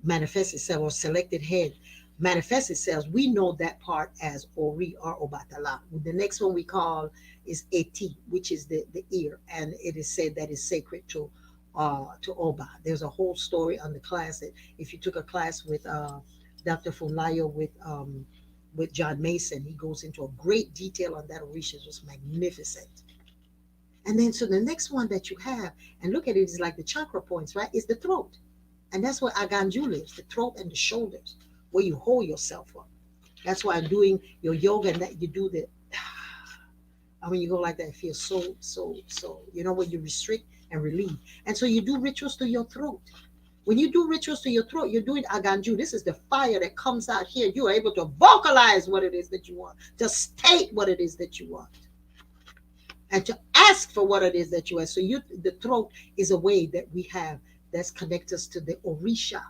manifests itself, or selected head manifests itself, we know that part as Ori or Obatala. The next one we call is Eti, which is the ear, and it is said that is sacred to Oba. There's a whole story on the class that if you took a class with Dr. Funlayo with John Mason, he goes into a great detail on that. Orisha is just magnificent. And then so the next one that you have, and look at it, is like the chakra points, right? Is the throat. And that's where Aganju lives, the throat and the shoulders, where you hold yourself up. That's why I'm doing your yoga, and that you do the, and when you go like that, it feels so, when you restrict and relieve. And so you do rituals to your throat. When you do rituals to your throat, you're doing Aganju. This is the fire that comes out here. You are able to vocalize what it is that you want, to state what it is that you want, and to ask for what it is that you want. So the throat is a way that we have that's connect us to the Orisha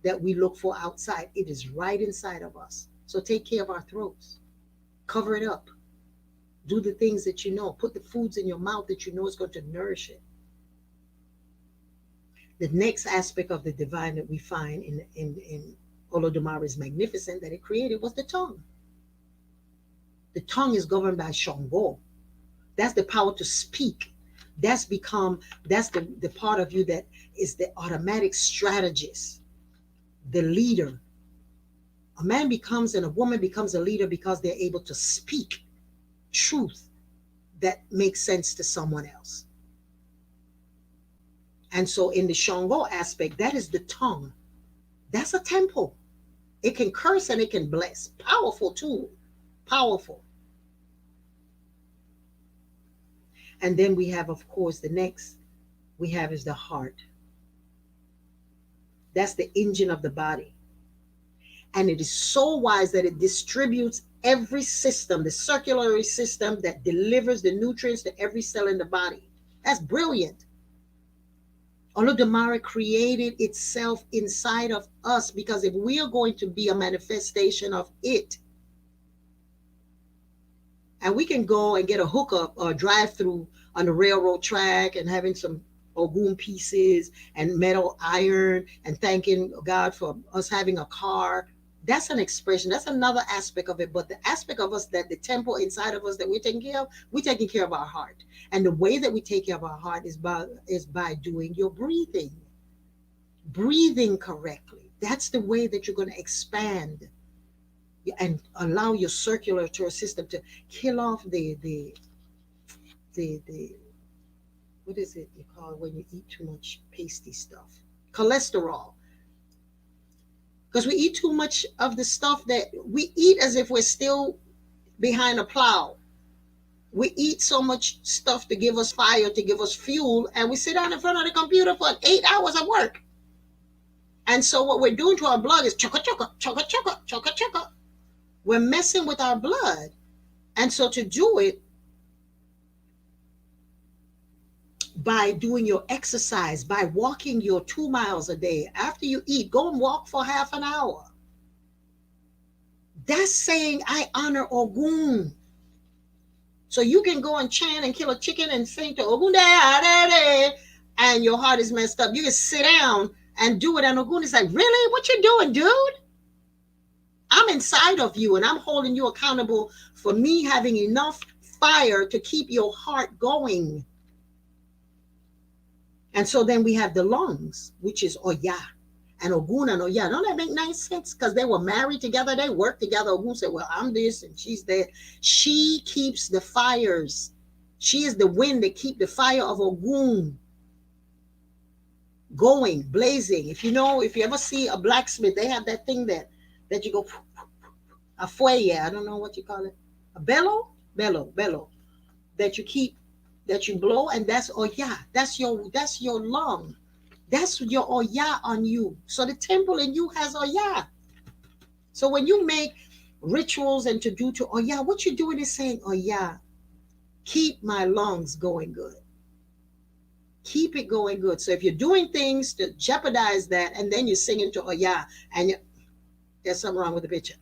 that we look for outside. It is right inside of us. So take care of our throats. Cover it up. Do the things that you know. Put the foods in your mouth that you know is going to nourish it. The next aspect of the divine that we find in Olodumari's magnificent that it created was the tongue. The tongue is governed by Shango. That's the power to speak. That's the part of you that is the automatic strategist, the leader. A man becomes and a woman becomes a leader because they're able to speak truth that makes sense to someone else. And so in the Shango aspect, that is the tongue. That's a temple. It can curse and it can bless. Powerful tool. Powerful. And then we have, of course, the next we have is the heart. That's the engine of the body. And it is so wise that it distributes every system, the circulatory system that delivers the nutrients to every cell in the body. That's brilliant. Olodumare created itself inside of us, because if we are going to be a manifestation of it, and we can go and get a hookup or drive through on the railroad track and having some Ogun pieces and metal iron and thanking God for us having a car. That's an expression. That's another aspect of it. But the aspect of us, that the temple inside of us that we're taking care of, we're taking care of our heart. And the way that we take care of our heart is by doing your breathing correctly. That's the way that you're going to expand and allow your circulatory system to kill off the what is it you call it when you eat too much pasty stuff? Cholesterol. Because we eat too much of the stuff that we eat as if we're still behind a plow. We eat so much stuff to give us fire, to give us fuel, and we sit down in front of the computer for 8 hours of work. And so what we're doing to our blood is choka choka, choka choka, choka choka. We're messing with our blood. And so to do it by doing your exercise, by walking your 2 miles a day. After you eat, go and walk for half an hour. That's saying, I honor Ogun. So you can go and chant and kill a chicken and sing to Ogun, and your heart is messed up. You can sit down and do it, and Ogun is like, really? What you doing, dude? I'm inside of you, and I'm holding you accountable for me having enough fire to keep your heart going. And so then we have the lungs, which is Oya. And Ogun and Oya. Don't that make nice sense? Because they were married together. They worked together. Ogun said, well, I'm this and she's that. She keeps the fires. She is the wind that keep the fire of Ogun going, blazing. If you ever see a blacksmith, they have that thing that you go, a fuelle, I don't know what you call it. A bellow, that you keep, that you blow, and that's Oya. That's your lung. That's your Oya on you. So the temple in you has Oya. So when you make rituals and to do to Oya, what you're doing is saying, Oya, keep my lungs going good. Keep it going good. So if you're doing things to jeopardize that, and then you're singing to Oya, and there's something wrong with the picture.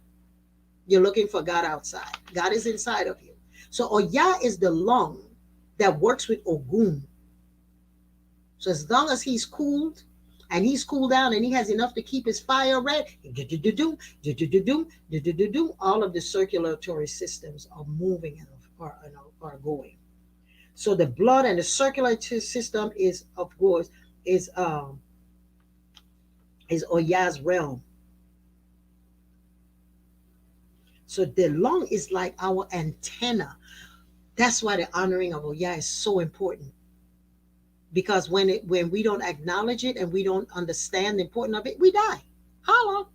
You're looking for God outside. God is inside of you. So Oya is the lung that works with Ogun. So as long as he's cooled and he's cooled down and he has enough to keep his fire red, all of the circulatory systems are moving and are going. So the blood and the circulatory system is, of course, is Oya's realm. So the lung is like our antenna. That's why the honoring of Oya is so important. Because when we don't acknowledge it and we don't understand the importance of it, we die. Holla.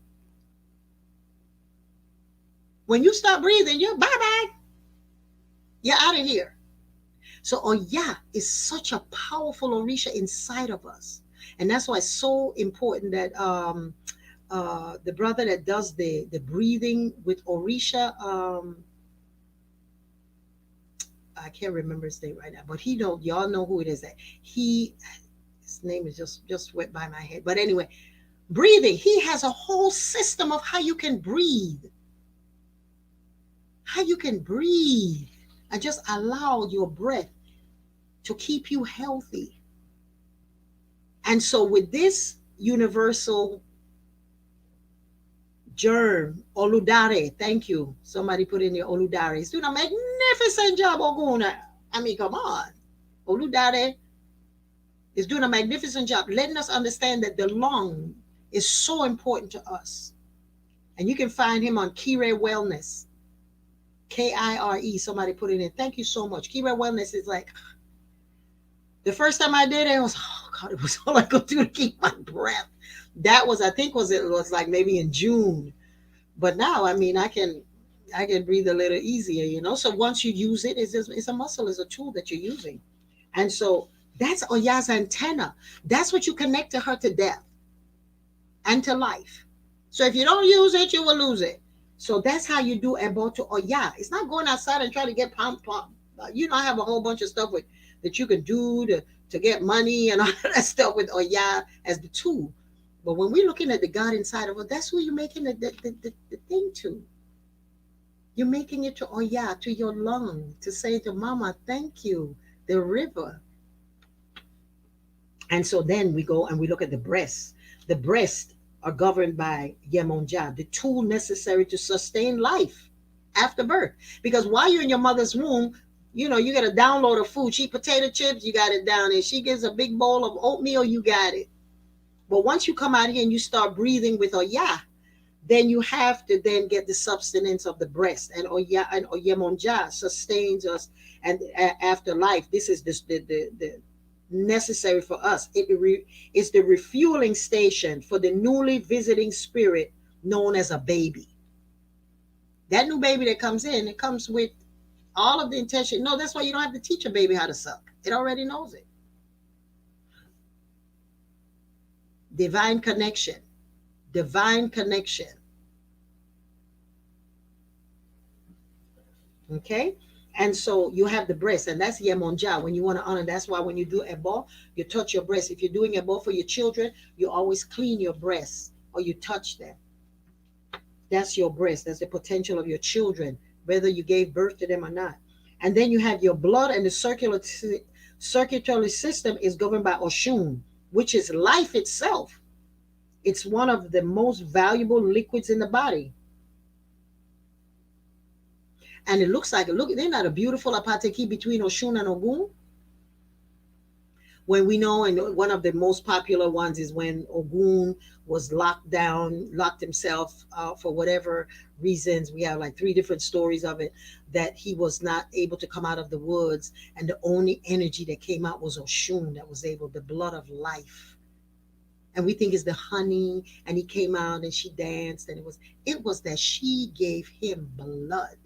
When you stop breathing, you're bye-bye. You're out of here. So Oya is such a powerful Orisha inside of us. And that's why it's so important that the brother that does the breathing with Orisha, I can't remember his name right now, but y'all know who it is. His name is just went by my head. But anyway, breathing. He has a whole system of how you can breathe. How you can breathe and just allow your breath to keep you healthy. And so with this universal germ, Oludare, thank you. Somebody put in there Oludare. He's doing a magnificent job, Oguna. I mean, come on. Oludare is doing a magnificent job, letting us understand that the lung is so important to us. And you can find him on Kire Wellness. Kire. Somebody put it in. Thank you so much. Kire Wellness is like, the first time I did it, it was, oh God, it was all I could do to keep my breath. That was, I think, it was like maybe in June. But now, I mean, I can breathe a little easier, So once you use it, it's a muscle, it's a tool that you're using. And so that's Oya's antenna. That's what you connect to her to death and to life. So if you don't use it, you will lose it. So that's how you do ebo to oya. It's not going outside and trying to get pump. You know, I have a whole bunch of stuff with that you can do to get money and all that stuff with oya as the tool. But when we're looking at the God inside of us, that's who you're making the thing to. You're making it to oya, to your lung, to say to mama, thank you, the river. And so then we go and we look at the breasts. The breasts are governed by Yemonja, the tool necessary to sustain life after birth. Because while you're in your mother's womb, you know, you get a download of food. She potato chips, you got it down there. She gives a big bowl of oatmeal, you got it. But once you come out here and you start breathing with Oya, then you have to then get the substance of the breast. And Oya and Oyemonja sustains us and after life. This is the necessary for us. It's the refueling station for the newly visiting spirit known as a baby. That new baby that comes in, it comes with all of the intention. No, that's why you don't have to teach a baby how to suck. It already knows it. Divine connection. Divine connection. Okay? And so you have the breast, and that's Yemonja. When you want to honor, that's why when you do Ebo, you touch your breast. If you're doing Ebo for your children, you always clean your breasts or you touch them. That's your breast. That's the potential of your children, whether you gave birth to them or not. And then you have your blood, and the circulatory system is governed by Oshun, which is life itself. It's one of the most valuable liquids in the body. And it looks like, look, they're not a beautiful apateki between Oshun and Ogun. When we know, and one of the most popular ones is when Ogun was locked down, locked himself for whatever reasons. We have like three different stories of it, that he was not able to come out of the woods. And the only energy that came out was Oshun, that was able, the blood of life. And we think it's the honey, and he came out and she danced, and it was that she gave him blood.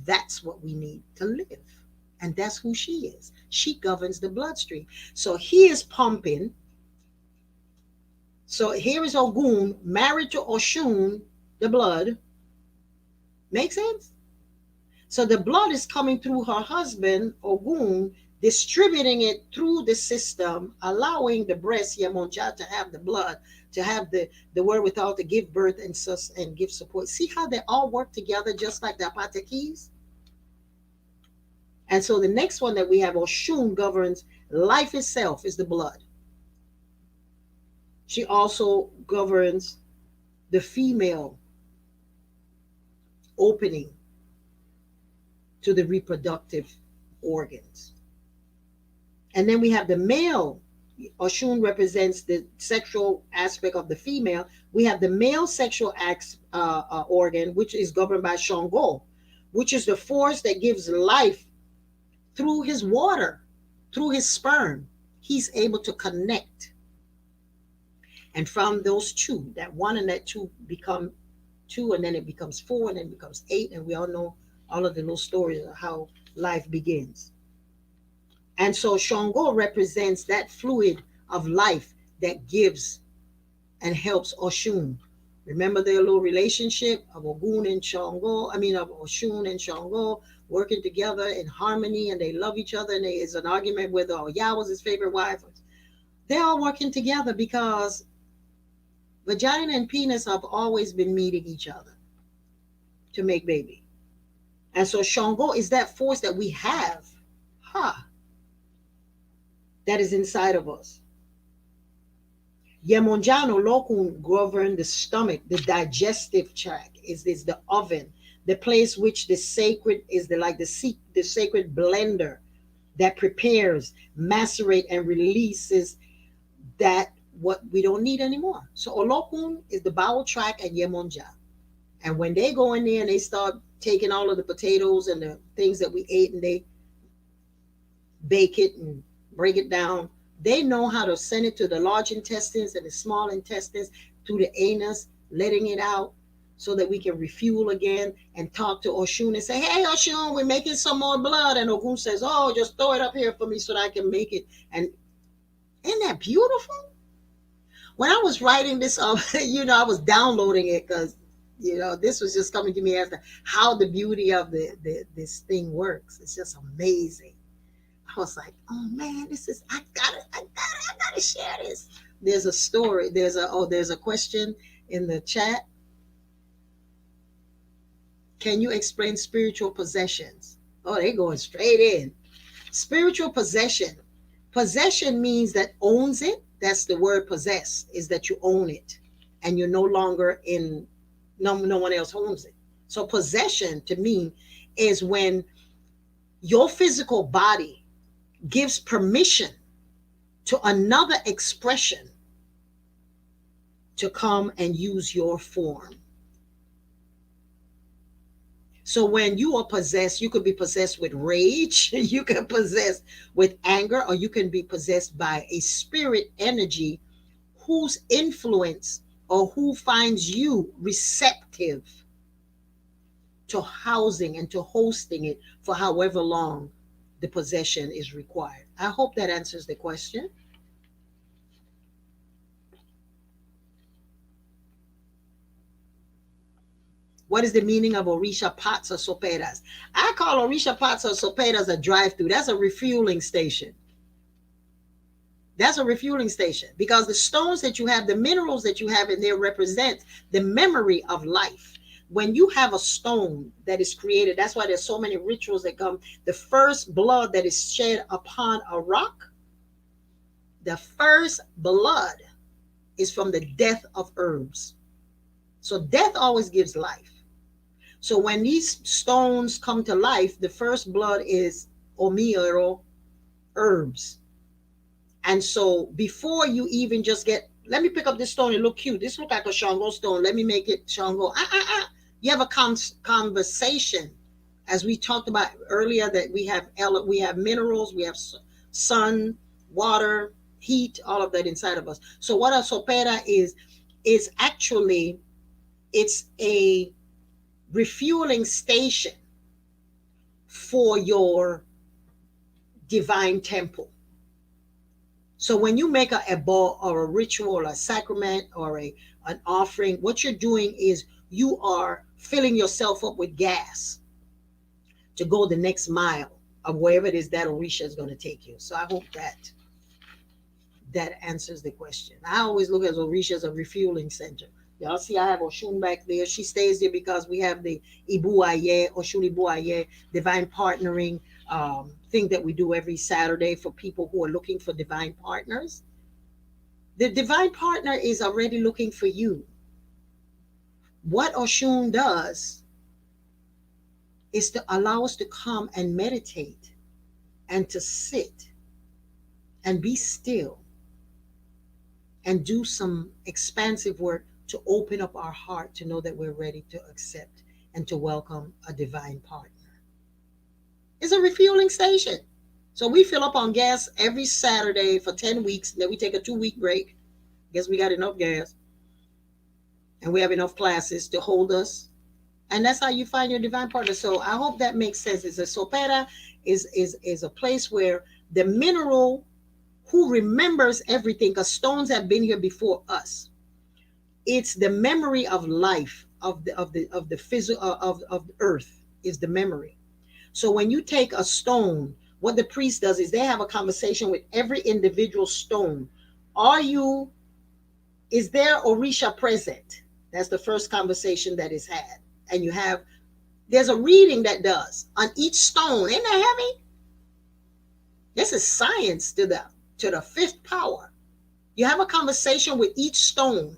That's what we need to live. And that's who she is. She governs the bloodstream. So he is pumping. So here is Ogun married to Oshun, the blood. Make sense? So the blood is coming through her husband, Ogun, distributing it through the system, allowing the breast, Yemonja, to have the blood, to have the wherewithal to give birth and give support. See how they all work together just like the apatekis? And so the next one that we have, Oshun, governs life itself, is the blood. She also governs the female opening to the reproductive organs. And then we have the male. Oshun represents the sexual aspect of the female. We have the male sexual organ, which is governed by Shango, which is the force that gives life through his water, through his sperm. He's able to connect. And from those two, that one and that two become two, and then it becomes four, and then it becomes eight. And we all know all of the little stories of how life begins. And so Shango represents that fluid of life that gives and helps Oshun. Remember their little relationship of Ogun and Shango, of Oshun and Shango working together in harmony, and they love each other, and there is an argument whether Oya was his favorite wife. They're all working together because vagina and penis have always been meeting each other to make baby. And so Shango is that force that we have, that is inside of us. Yemonjano Lokun govern the stomach, the digestive tract, is the oven, the place which the sacred is the sacred blender that prepares, macerate, and releases that what we don't need anymore. So Olokun is the bowel tract and Yemonja. And when they go in there and they start taking all of the potatoes and the things that we ate, and they bake it and break it down, they know how to send it to the large intestines and the small intestines through the anus, letting it out so that we can refuel again and talk to Oshun and say, hey, Oshun, we're making some more blood. And Ogun says, oh, just throw it up here for me so that I can make it. And isn't that beautiful? When I was writing this up, I was downloading it because, this was just coming to me as how the beauty of this thing works. It's just amazing. I was like, oh man, I gotta share this. There's a story. There's a question in the chat. Can you explain spiritual possessions? Oh, they going straight in. Spiritual possession. Possession means that owns it. That's the word possess, is that you own it and you're no longer in, no one else owns it. So possession to me is when your physical body gives permission to another expression to come and use your form. So when you are possessed, you could be possessed with rage, you can possessed with anger, or you can be possessed by a spirit energy whose influence or who finds you receptive to housing and to hosting it for however long the possession is required. I hope that answers the question. What is the meaning of Orisha pots or soperas? I call Orisha pots or soperas a drive-through. That's a refueling station. That's a refueling station because the stones that you have, the minerals that you have in there represent the memory of life. When you have a stone that is created, that's why there's so many rituals that come. The first blood that is shed upon a rock, the first blood is from the death of herbs. So death always gives life. So when these stones come to life, the first blood is omiero, herbs. And so before you even just let me pick up this stone, it look cute. This look like a Shango stone. Let me make it Shango. You have a conversation, as we talked about earlier, that we have minerals, we have sun, water, heat, all of that inside of us. So what a sopera is actually, it's a refueling station for your divine temple. So when you make a ball or a ritual or a sacrament or an offering, what you're doing is you are filling yourself up with gas to go the next mile of wherever it is that Orisha is going to take you. So I hope that answers the question. I always look at Orisha as a refueling center. Y'all see I have Oshun back there. She stays there because we have the Ibuaye, Oshun Ibuaye, divine partnering thing that we do every Saturday for people who are looking for divine partners. The divine partner is already looking for you. What Oshun does is to allow us to come and meditate and to sit and be still and do some expansive work to open up our heart to know that we're ready to accept and to welcome a divine partner. It's a refueling station. So we fill up on gas every Saturday for 10 weeks. Then we take a 2-week break. Guess we got enough gas. And we have enough classes to hold us. And that's how you find your divine partner. So I hope that makes sense. It's a sopera is a place where the mineral who remembers everything, because stones have been here before us. It's the memory of life, of the physical of earth is the memory. So when you take a stone, what the priest does is they have a conversation with every individual stone. Is there Orisha present? That's the first conversation that is had. And there's a reading that does on each stone. Isn't that heavy? This is science to the fifth power. You have a conversation with each stone.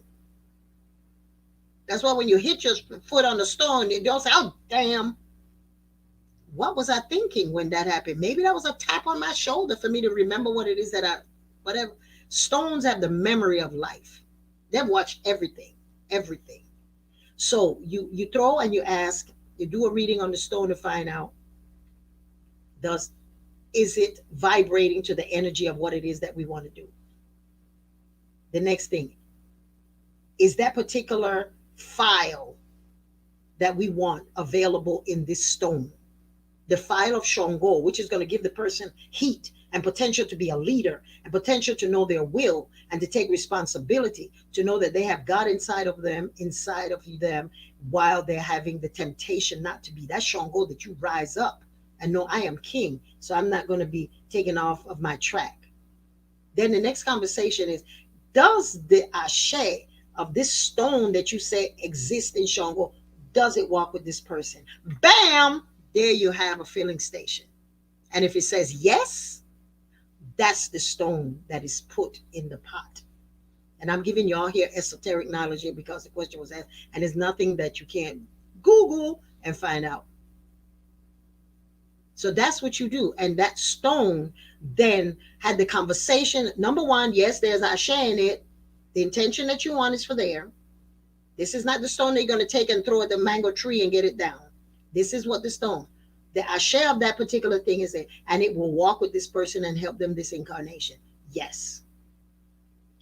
That's why when you hit your foot on the stone, you don't say, oh, damn. What was I thinking when that happened? Maybe that was a tap on my shoulder for me to remember what it is whatever. Stones have the memory of life. They've watched everything. So you throw and you ask, you do a reading on the stone to find out, is it vibrating to the energy of what it is that we want to do? The next thing, is that particular file that we want available in this stone? the file of Shango, which is going to give the person heat and potential to be a leader and potential to know their will and to take responsibility, to know that they have God inside of them, while they're having the temptation not to be. That's Shango, that you rise up and know I am king, so I'm not going to be taken off of my track. Then the next conversation is, does the ashe of this stone that you say exists in Shango, does it walk with this person? Bam! There you have a filling station. And if it says yes, that's the stone that is put in the pot. And I'm giving y'all here esoteric knowledge here because the question was asked, and there's nothing that you can't Google and find out. So that's what you do. And that stone then had the conversation. Number one, yes, there's ashe in it. The intention that you want is for there. This is not the stone that you're going to take and throw at the mango tree and get it down. This is what the stone, the ashe of that particular thing is there. And it will walk with this person and help them this incarnation. Yes.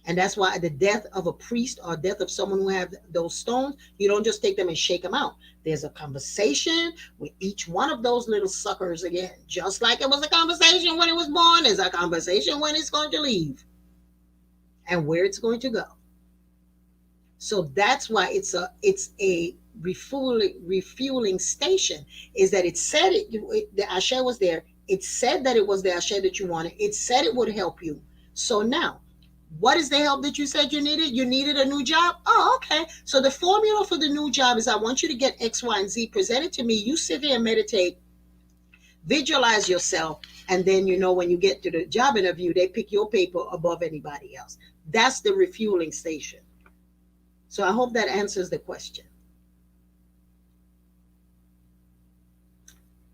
And that's why the death of a priest or death of someone who have those stones, you don't just take them and shake them out. There's a conversation with each one of those little suckers again. Just like it was a conversation when it was born, there's a conversation when it's going to leave and where it's going to go. So that's why it's a refueling station, is that it said the ashe was there. It said that it was the ashe that you wanted. It said it would help you. So now, what is the help that you said you needed? You needed a new job? Oh, okay. So the formula for the new job is, I want you to get X, Y, and Z presented to me. You sit here and meditate, visualize yourself, and then when you get to the job interview, they pick your paper above anybody else. That's the refueling station. So I hope that answers the question.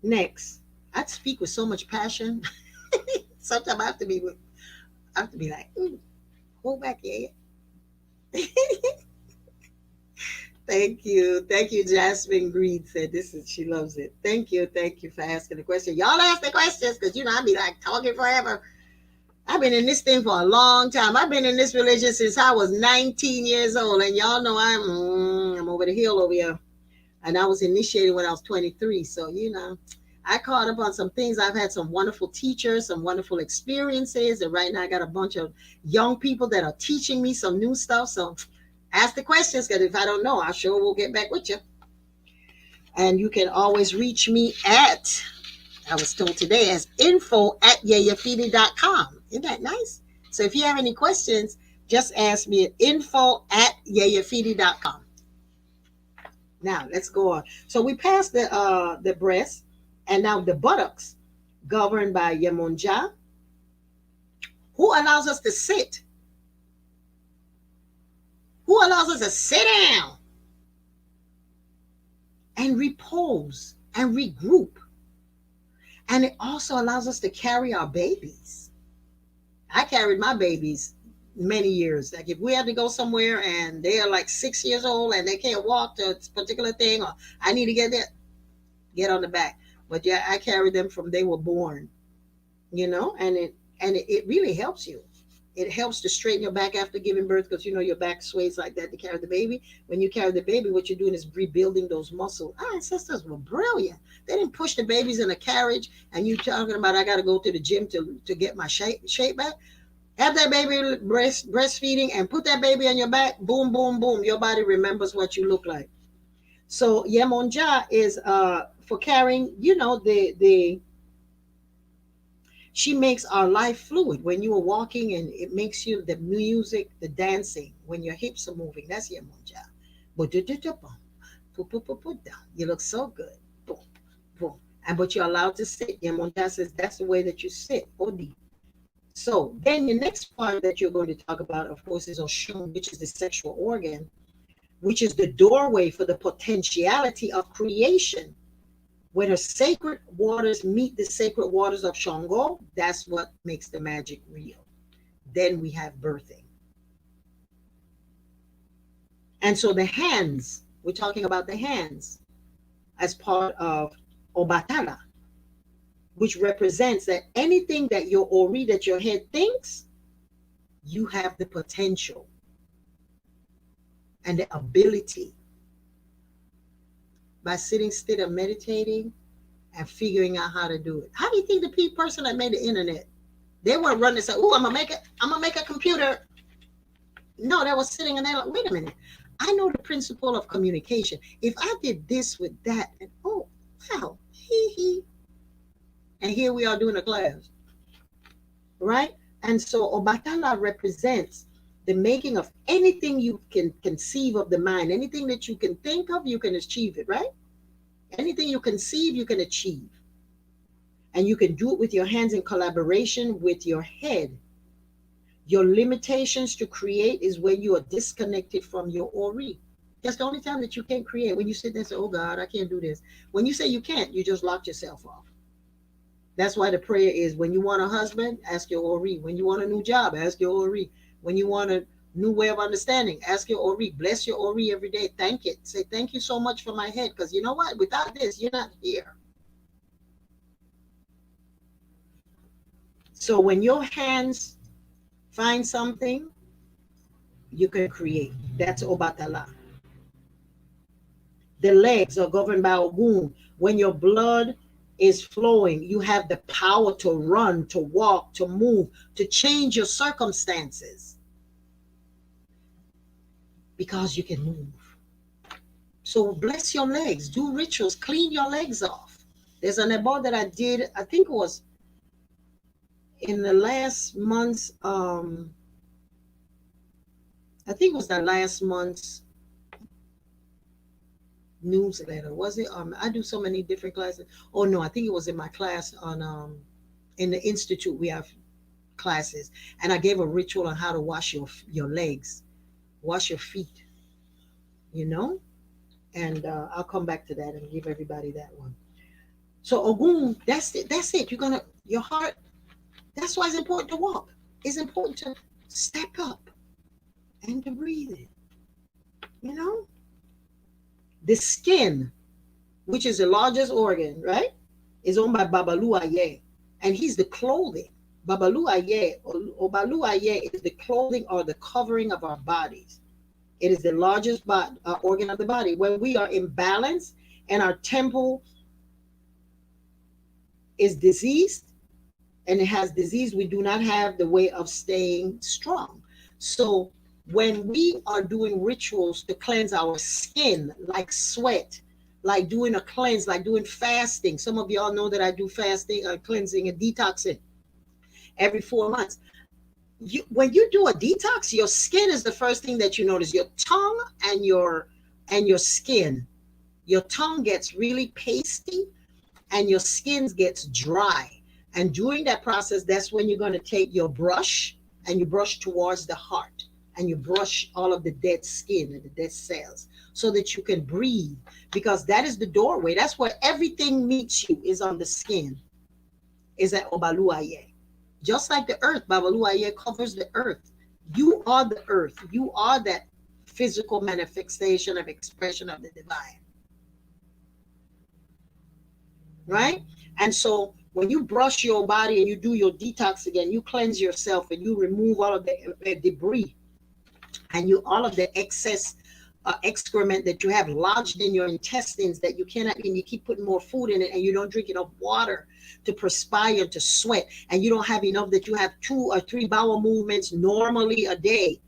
Next, I speak with so much passion. Sometimes I have to be like, hold back, yeah. Thank you. Thank you. Jasmine Green said she loves it. Thank you. Thank you for asking the question. Y'all ask the questions because I be like talking forever. I've been in this thing for a long time. I've been in this religion since I was 19 years old. And y'all know I'm over the hill over here. And I was initiated when I was 23. So, I caught up on some things. I've had some wonderful teachers, some wonderful experiences. And right now I got a bunch of young people that are teaching me some new stuff. So ask the questions, because if I don't know, I sure will get back with you. And you can always reach me at, I was told today, as info@yeyefini.com. Isn't that nice? So if you have any questions, just ask me at info@yeyefini.com. Now let's go on. So we passed the breast, and now the buttocks, governed by Yemonja, who allows us to sit. Who allows us to sit down and repose and regroup. And it also allows us to carry our babies. I carried my babies many years. Like if we had to go somewhere and they are like 6 years old and they can't walk to a particular thing, or I need to get on the back. But yeah, I carried them from they were born, and it really helps you. It helps to straighten your back after giving birth, because your back sways like that to carry the baby. When you carry the baby, what you're doing is rebuilding those muscles. Our ancestors were brilliant. They didn't push the babies in a carriage, and you talking about I got to go to the gym to get my shape back. Have that baby breastfeeding and put that baby on your back. Boom, boom, boom. Your body remembers what you look like. So Yemonja is for carrying, she makes our life fluid. When you are walking, and it makes you, the music, the dancing, when your hips are moving, that's Yemonja. You look so good. Boom, boom. But you're allowed to sit. Yemonja says that's the way that you sit. Odi. So then the next part that you're going to talk about, of course, is Oshun, which is the sexual organ, which is the doorway for the potentiality of creation. When the sacred waters meet the sacred waters of Shango, that's what makes the magic real. Then we have birthing. And so the hands, we're talking about the hands as part of Obatala, which represents that anything that your ori, that your head thinks, you have the potential and the ability by sitting still and meditating and figuring out how to do it. How do you think the person that made the internet, they weren't running and say, "Oh, I'm gonna make a computer." No, they was sitting and they're like, "Wait a minute, I know the principle of communication. If I did this with that, and oh, wow, hee hee," and here we are doing a class, right? And so Obatala represents the making of anything you can conceive of the mind, anything that you can think of, you can achieve it, right? Anything you conceive, you can achieve. And you can do it with your hands in collaboration with your head. Your limitations to create is when you are disconnected from your ori. That's the only time that you can't create. When you sit there and say, "Oh God, I can't do this." When you say you can't, you just locked yourself off. That's why the prayer is, when you want a husband, ask your ori. When you want a new job, ask your ori. When you want a new way of understanding, ask your ori. Bless your ori every day. Thank it. Say, "Thank you so much for my head." Because you know what? Without this, you're not here. So when your hands find something, you can create. That's Obatala. The legs are governed by Ogun. When your blood is flowing, you have the power to run, to walk, to move, to change your circumstances because you can move. So bless your legs, do rituals, clean your legs off. There's an about that I did, I think it was in the last month's, I think it was that last month's newsletter. Was it? I do so many different classes. Oh no, I think it was in my class on in the institute. We have classes, and I gave a ritual on how to wash your legs, wash your feet. You know, and I'll come back to that and give everybody that one. So Ogun, that's it. That's it. You're gonna your heart. That's why it's important to walk. It's important to step up and to breathe in. You know, the skin, which is the largest organ, right, is owned by Babalu Aye, and he's the clothing. Babalu Aye or Balu Aye is the clothing or the covering of our bodies. It is the largest organ of the body. When we are imbalanced and our temple is diseased and it has disease, we do not have the way of staying strong. So when we are doing rituals to cleanse our skin, like sweat, like doing a cleanse, like doing fasting. Some of y'all know that I do fasting, cleansing and detoxing every 4 months. When you do a detox, your skin is the first thing that you notice. Your tongue and your skin. Your tongue gets really pasty and your skin gets dry. And during that process, that's when you're going to take your brush and you brush towards the heart and you brush all of the dead skin and the dead cells so that you can breathe, because that is the doorway. That's where everything meets you, is on the skin, is at Obaluaye. Just like the earth, Babaluaye covers the earth. You are the earth. You are that physical manifestation of expression of the divine. Right? And so when you brush your body and you do your detox again, you cleanse yourself and you remove all of the debris and you all of the excess excrement that you have lodged in your intestines that you cannot, and you keep putting more food in it and you don't drink enough water to perspire, to sweat, and you don't have enough, that you have 2 or 3 bowel movements normally a day.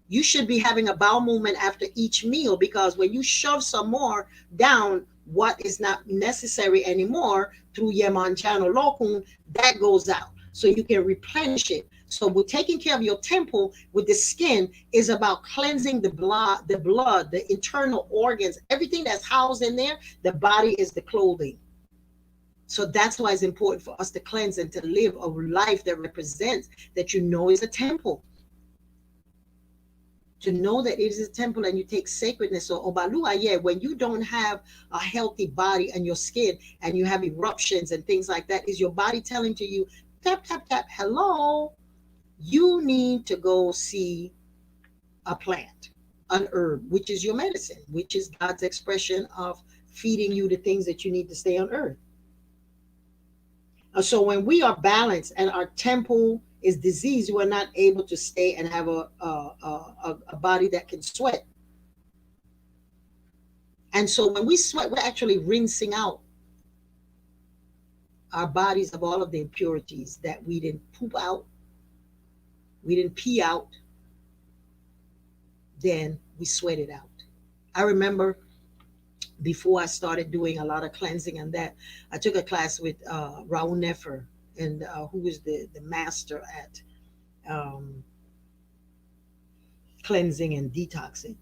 You should be having a bowel movement after each meal, because when you shove some more down what is not necessary anymore through Yeman channel Lokun, that goes out. So you can replenish it. So we're taking care of your temple with the skin is about cleansing the blood, the internal organs, everything that's housed in there. The body is the clothing. So that's why it's important for us to cleanse and to live a life that represents that you know is a temple. To know that it is a temple and you take sacredness. So Obalua, yeah, when you don't have a healthy body and your skin and you have eruptions and things like that, is your body telling to you, tap, tap, tap, hello, you need to go see a plant, an herb, which is your medicine, which is God's expression of feeding you the things that you need to stay on earth. So when we are balanced and our temple is diseased, we're not able to stay and have a body that can sweat. And so when we sweat, we're actually rinsing out our bodies of all of the impurities that we didn't poop out, we didn't pee out, then we sweat it out. I remember before I started doing a lot of cleansing and that, I took a class with Raul Nefer, and who is the master at um, cleansing and detoxing.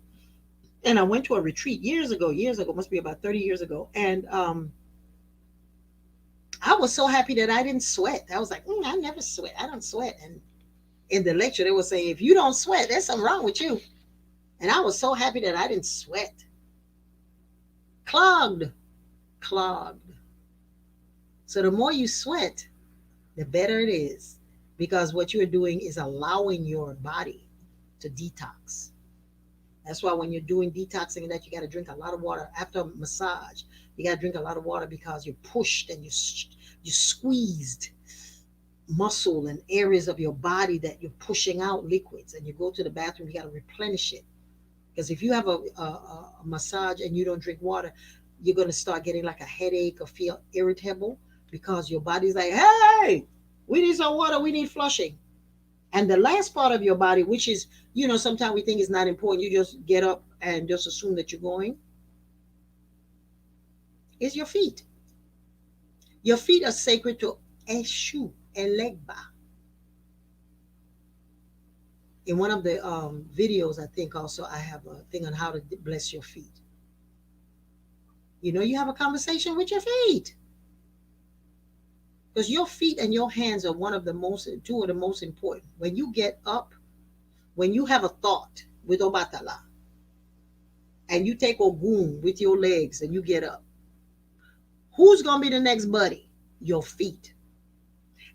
And I went to a retreat years ago, must be about 30 years ago. And I was so happy that I didn't sweat. I was like, I never sweat. I don't sweat. And in the lecture, they were saying, if you don't sweat, there's something wrong with you. And I was so happy that I didn't sweat. Clogged, clogged. So the more you sweat, the better it is, because what you're doing is allowing your body to detox. That's why when you're doing detoxing and that, you got to drink a lot of water after a massage. You got to drink a lot of water because you're pushed and you squeezed muscle and areas of your body that you're pushing out liquids. And you go to the bathroom, you got to replenish it. Because if you have a massage and you don't drink water, you're going to start getting like a headache or feel irritable, because your body's like, hey, we need some water, we need flushing. And the last part of your body, which is, sometimes we think is not important, you just get up and just assume that you're going, is your feet. Your feet are sacred to Eshu, Elegba. In one of the videos, I think also I have a thing on how to bless your feet. You have a conversation with your feet. Because your feet and your hands are two of the most important. When you get up, when you have a thought with Obatala, and you take Ogun with your legs and you get up, who's gonna be the next buddy? Your feet.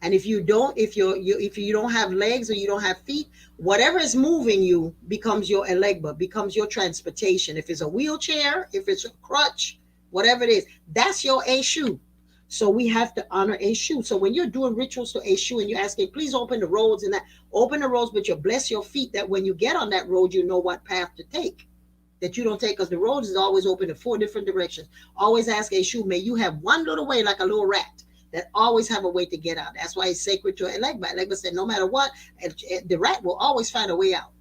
And if you don't, if you don't have legs or you don't have feet, whatever is moving you becomes your elegba, becomes your transportation. If it's a wheelchair, if it's a crutch, whatever it is, that's your Eshu. So we have to honor Eshu. So when you're doing rituals to Eshu and you're asking, please open the roads and that, open the roads, but you bless your feet, that when you get on that road, you know what path to take. That you don't take, because the road is always open in 4 different directions. Always ask Eshu, may you have one little way like a little rat, that always have a way to get out. That's why it's sacred to Elegba. Elegba said, no matter what, the rat will always find a way out.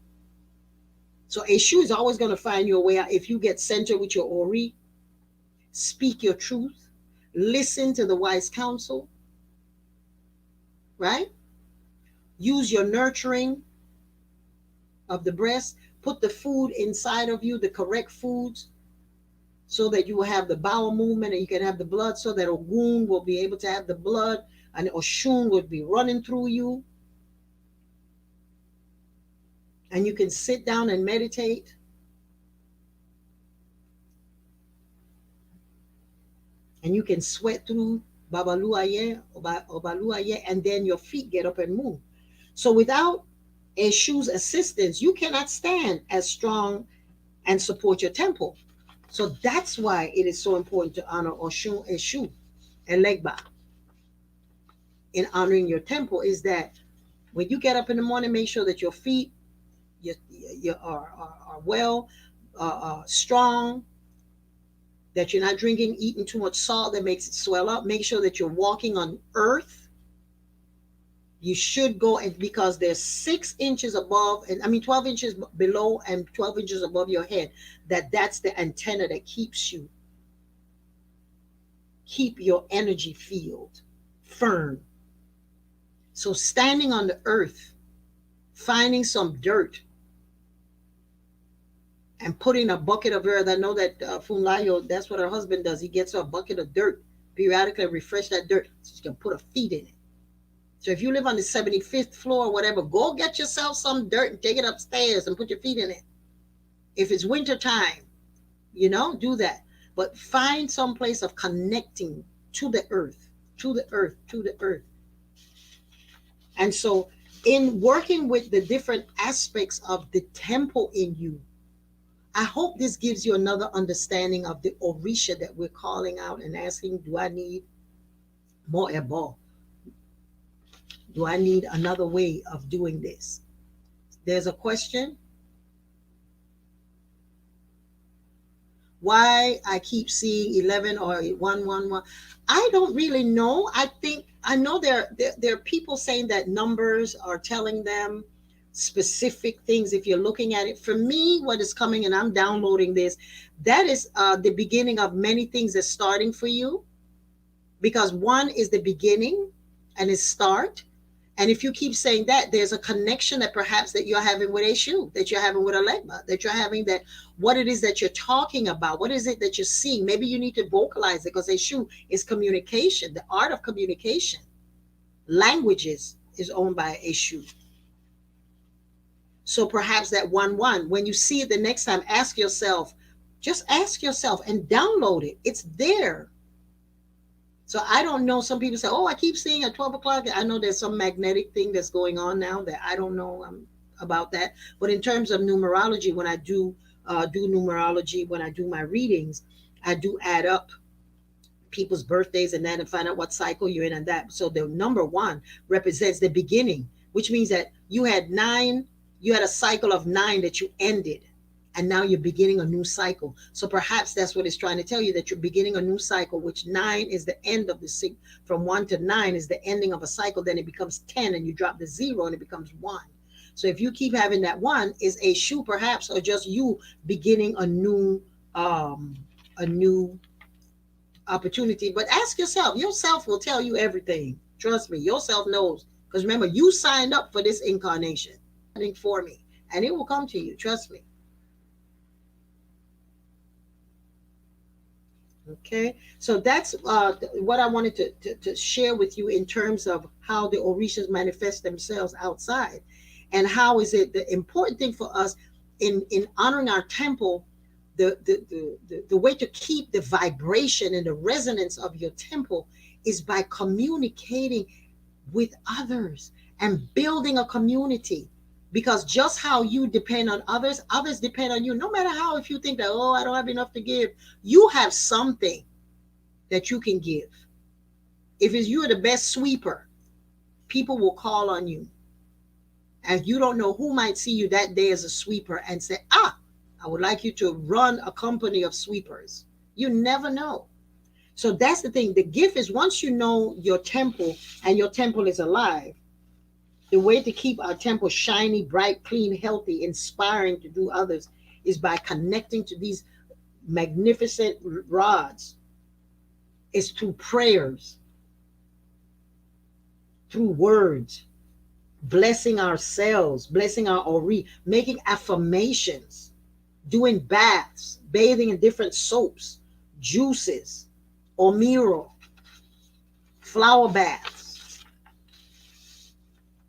So Eshu is always going to find you a way out if you get centered with your Ori, speak your truth, listen to the wise counsel, right? Use your nurturing of the breast. Put the food inside of you, the correct foods, so that you will have the bowel movement and you can have the blood, so that Ogun will be able to have the blood and Oshun would be running through you. And you can sit down and meditate. And you can sweat through Babaluaye, Obaluaye, and then your feet get up and move. So without Eshu's assistance, you cannot stand as strong and support your temple. So that's why it is so important to honor Oshun, Eshu, and Legba in honoring your temple, is that when you get up in the morning, make sure that your feet you are well, strong, that you're not eating too much salt that makes it swell up. Make sure that you're walking on earth. You should go, and because there's 6 inches above, and 12 inches below and 12 inches above your head, that's the antenna that keep your energy field firm. So standing on the earth, finding some dirt and putting a bucket of earth. I know that Funlayo, that's what her husband does. He gets a bucket of dirt, periodically refresh that dirt so you can put a feet in it. So if you live on the 75th floor or whatever, go get yourself some dirt and take it upstairs and put your feet in it. If it's winter time, do that. But find some place of connecting to the earth, to the earth, to the earth. And so in working with the different aspects of the temple in you, I hope this gives you another understanding of the Orisha that we're calling out and asking, do I need more Ebo? Do I need another way of doing this? There's a question. Why I keep seeing 11 or 111. I don't really know. I know there are people saying that numbers are telling them specific things if you're looking at it. For me, what is coming, and I'm downloading this, that is the beginning of many things that's starting for you, because one is the beginning and its start. And if you keep saying that, there's a connection that perhaps that you're having with a shoe, that you're having with a legba, that you're having, that what it is that you're talking about, what is it that you're seeing. Maybe you need to vocalize it, because a shoe is communication, the art of communication. Languages is owned by a shoe. So perhaps that 1 1, when you see it the next time, ask yourself, just ask yourself and download it. It's there. So I don't know. Some people say, "Oh, I keep seeing at 12 o'clock." I know there's some magnetic thing that's going on now that I don't know about that. But in terms of numerology, when I do numerology, when I do my readings, I do add up people's birthdays and that, and find out what cycle you're in and that. So the number 1 represents the beginning, which means that you had a cycle of 9 that you ended, and now you're beginning a new cycle. So perhaps that's what it's trying to tell you, that you're beginning a new cycle, which 9 is the end of the from 1 to 9 is the ending of a cycle. Then it becomes 10, and you drop the 0 and it becomes 1. So if you keep having that 1, is a shoe perhaps, or just you beginning a new opportunity. But ask yourself will tell you everything. Trust me, yourself knows, because remember, you signed up for this incarnation. For me, and it will come to you. Trust me. Okay, so that's what I wanted to share with you in terms of how the Orishas manifest themselves outside, and how is it the important thing for us in honoring our temple. The way to keep the vibration and the resonance of your temple is by communicating with others and building a community. Because just how you depend on others, others depend on you. No matter how, if you think that, oh, I don't have enough to give, you have something that you can give. If it's you're the best sweeper, people will call on you. And you don't know who might see you that day as a sweeper and say, I would like you to run a company of sweepers. You never know. So that's the thing. The gift is, once you know your temple and your temple is alive, the way to keep our temple shiny, bright, clean, healthy, inspiring to do others is by connecting to these magnificent rods. It's through prayers, through words, blessing ourselves, blessing our ori, making affirmations, doing baths, bathing in different soaps, juices, omiro, flower baths,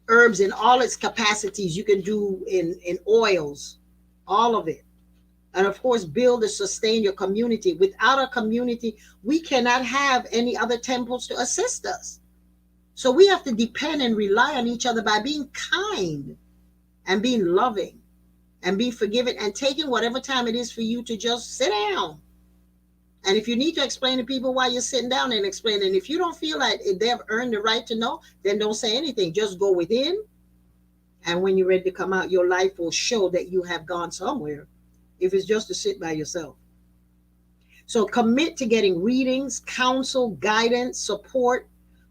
herbs in all its capacities. You can do in oils, all of it. And of course, build and sustain your community. Without a community, we cannot have any other temples to assist us. So we have to depend and rely on each other by being kind and being loving and being forgiving and taking whatever time it is for you to just sit down. And if you need to explain to people why you're sitting down, and explain. And if you don't feel like they have earned the right to know, then don't say anything. Just go within. And when you're ready to come out, your life will show that you have gone somewhere, if it's just to sit by yourself. So commit to getting readings, counsel, guidance, support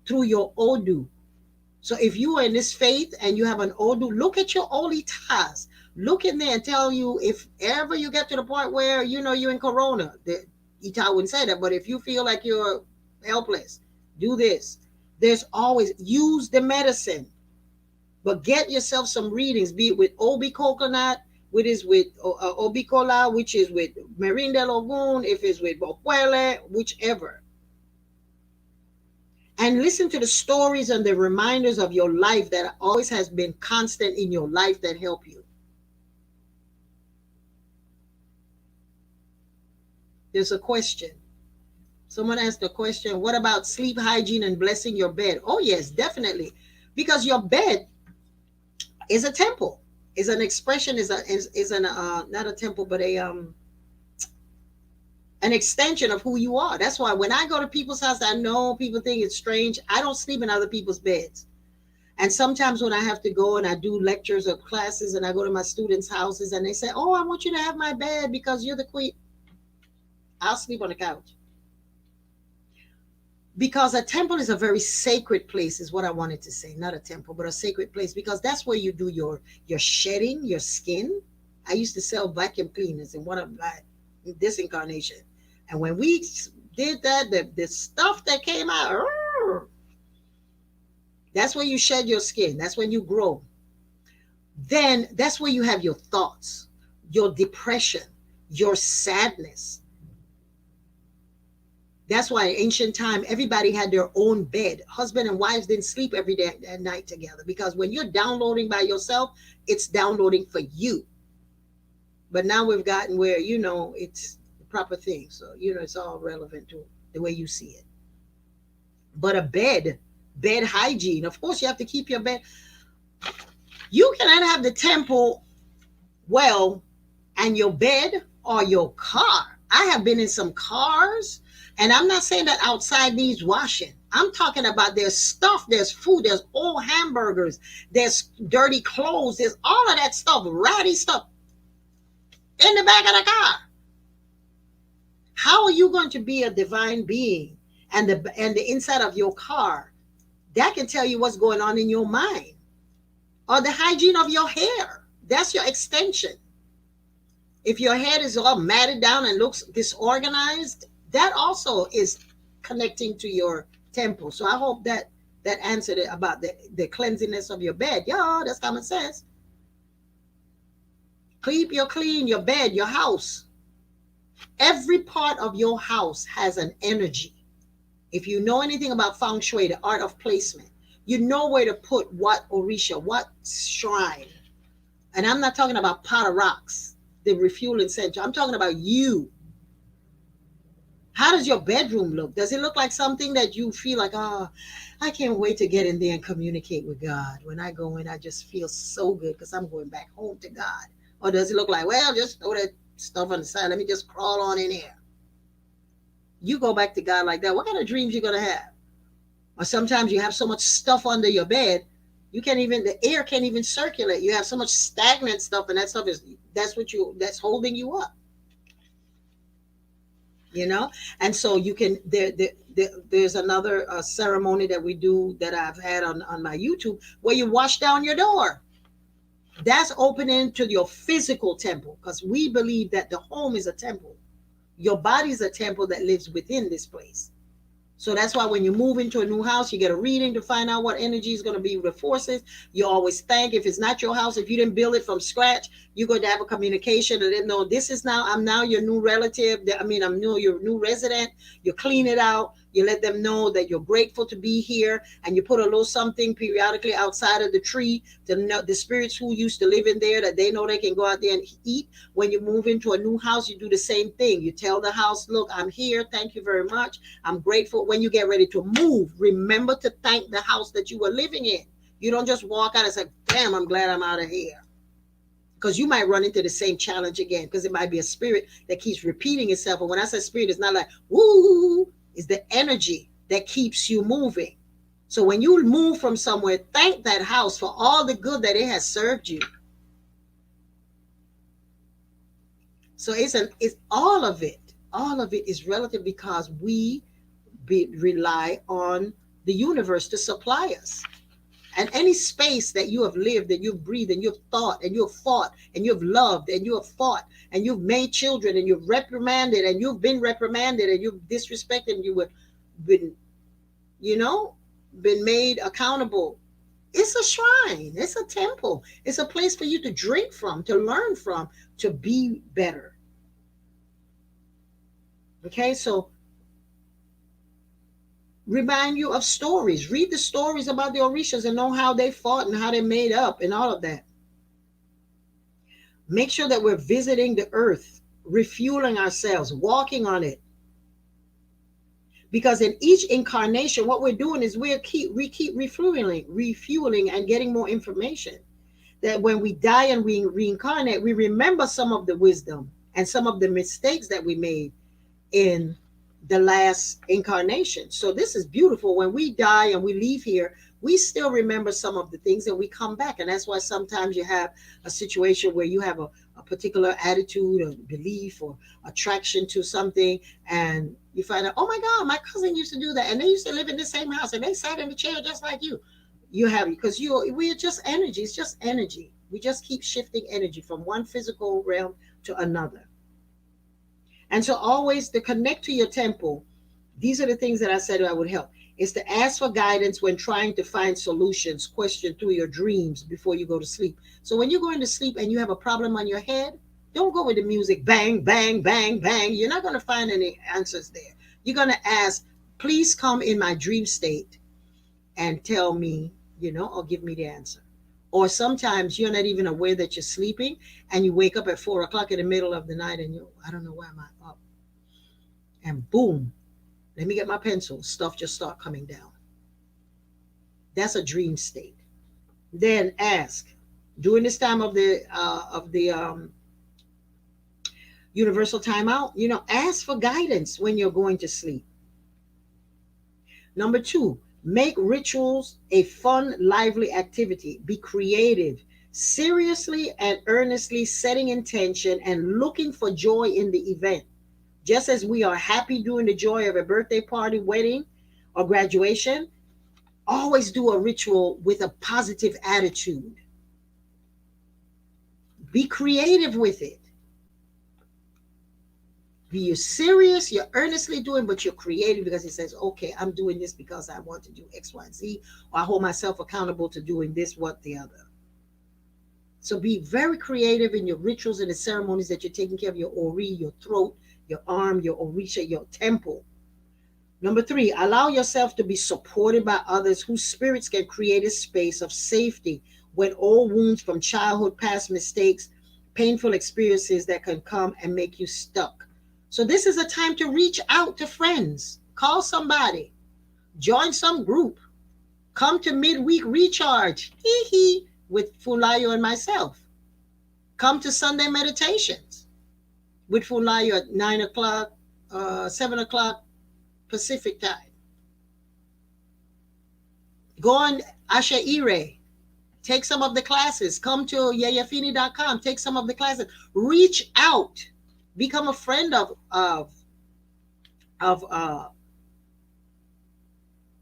through your Odu. So if you are in this faith and you have an Odu, look at your Olitas. Look in there and tell you, if ever you get to the point where you know you're in Corona, the Ita wouldn't say that, but if you feel like you're helpless, do this. There's always, use the medicine, but get yourself some readings, be it with Obi Coconut, which is with Obi Cola, which is with Merinda Lagoon, if it's with Bokwele, whichever. And listen to the stories and the reminders of your life that always has been constant in your life that help you. There's a question. Someone asked a question, what about sleep hygiene and blessing your bed? Oh, yes, definitely. Because your bed is a temple, is an expression, is an not a temple, but an extension of who you are. That's why when I go to people's house, I know people think it's strange. I don't sleep in other people's beds. And sometimes when I have to go and I do lectures or classes and I go to my students' houses and they say, oh, I want you to have my bed because you're the queen. I'll sleep on the couch. Because a temple is a very sacred place, is what I wanted to say. Not a temple, but a sacred place, because that's where you do your shedding, your skin. I used to sell vacuum cleaners in one of my this incarnation, and when we did that, the stuff that came out, that's where you shed your skin. That's when you grow. Then that's where you have your thoughts, your depression, your sadness. That's why in ancient time, everybody had their own bed. Husband and wives didn't sleep every day at night together, because when you're downloading by yourself, it's downloading for you. But now we've gotten where, it's the proper thing. So, it's all relevant to the way you see it. But a bed hygiene, of course, you have to keep your bed. You cannot have the temple well and your bed or your car. I have been in some cars, and I'm not saying that outside needs washing. I'm talking about there's stuff, there's food, there's old hamburgers, there's dirty clothes, there's all of that stuff, ratty stuff in the back of the car. How are you going to be a divine being and the inside of your car that can tell you what's going on in your mind? Or the hygiene of your hair. That's your extension. If your head is all matted down and looks disorganized, that also is connecting to your temple. So I hope that answered it about the cleanliness of your bed. Yeah, that's common sense. Keep your clean, your bed, your house. Every part of your house has an energy. If you know anything about feng shui, the art of placement, you know where to put what orisha, what shrine. And I'm not talking about pot of rocks, the refueling center. I'm talking about you. How does your bedroom look? Does it look like something that you feel like, I can't wait to get in there and communicate with God? When I go in, I just feel so good because I'm going back home to God. Or does it look like, well, just throw that stuff on the side. Let me just crawl on in here. You go back to God like that. What kind of dreams you going to have? Or sometimes you have so much stuff under your bed, the air can't even circulate. You have so much stagnant stuff, and that stuff that's holding you up. And so you can, there's another ceremony that we do that I've had on my YouTube, where you wash down your door. That's opening to your physical temple, because we believe that the home is a temple. Your body is a temple that lives within this place. So that's why when you move into a new house, you get a reading to find out what energy is going to be the forces. You always thank. If it's not your house, if you didn't build it from scratch, you're going to have a communication and then know I'm now your new relative. I'm your new resident. You clean it out. You let them know that you're grateful to be here, and you put a little something periodically outside of the tree to know the spirits who used to live in there, that they know they can go out there and eat. When you move into a new house, you do the same thing. You tell the house, look, I'm here. Thank you very much. I'm grateful. When you get ready to move, remember to thank the house that you were living in. You don't just walk out and say, damn, I'm glad I'm out of here. Because you might run into the same challenge again, because it might be a spirit that keeps repeating itself. And when I say spirit, it's not like, woo, it's the energy that keeps you moving. So when you move from somewhere, thank that house for all the good that it has served you. So it's all of it. All of it is relative, because we rely on the universe to supply us. And any space that you have lived, that you've breathed, and you've thought, and you've fought, and you've loved, and you have fought, and you've made children, and you've reprimanded, and you've been reprimanded, and you've disrespected, and you've been made accountable. It's a shrine. It's a temple. It's a place for you to drink from, to learn from, to be better. Okay, so remind you of stories. Read the stories about the Orishas and know how they fought and how they made up and all of that. Make sure that we're visiting the earth, refueling ourselves, walking on it. Because in each incarnation, what we're doing is we keep refueling and getting more information. That when we die and we reincarnate, we remember some of the wisdom and some of the mistakes that we made in the last incarnation. So this is beautiful. When we die and we leave here, we still remember some of the things and we come back. And that's why sometimes you have a situation where you have a particular attitude or belief or attraction to something, and you find out, oh my God, my cousin used to do that. And they used to live in the same house and they sat in the chair just like you. You have, because we're just energy. It's just energy. We just keep shifting energy from one physical realm to another. And so always to connect to your temple, these are the things that I said I would help. Is to ask for guidance when trying to find solutions, question through your dreams before you go to sleep. So when you're going to sleep and you have a problem on your head, don't go with the music, bang, bang, bang, bang. You're not going to find any answers there. You're going to ask, please come in my dream state and tell me, or give me the answer. Or sometimes you're not even aware that you're sleeping and you wake up at 4 o'clock in the middle of the night and I don't know why am I up. And boom, let me get my pencil. Stuff just start coming down. That's a dream state. Then ask during this time of the universal timeout. Ask for guidance when you're going to sleep. Number two, make rituals a fun, lively activity. Be creative, seriously and earnestly setting intention and looking for joy in the event. Just as we are happy during the joy of a birthday party, wedding, or graduation, always do a ritual with a positive attitude. Be creative with it. Be serious, you're earnestly doing, but you're creative because it says, okay, I'm doing this because I want to do X, Y, Z, or I hold myself accountable to doing this, what, the other. So be very creative in your rituals and the ceremonies that you're taking care of your ori, your throat, your arm, your orisha, your temple. Number three, allow yourself to be supported by others whose spirits can create a space of safety when old wounds from childhood, past mistakes, painful experiences that can come and make you stuck. So this is a time to reach out to friends, call somebody, join some group, come to midweek recharge, with Fulayo and myself. Come to Sunday meditations with Fulayo at 9 o'clock, 7 o'clock Pacific time. Go on Asha Ire. Take some of the classes. Come to Yeyefini.com. Take some of the classes. Reach out. Become a friend of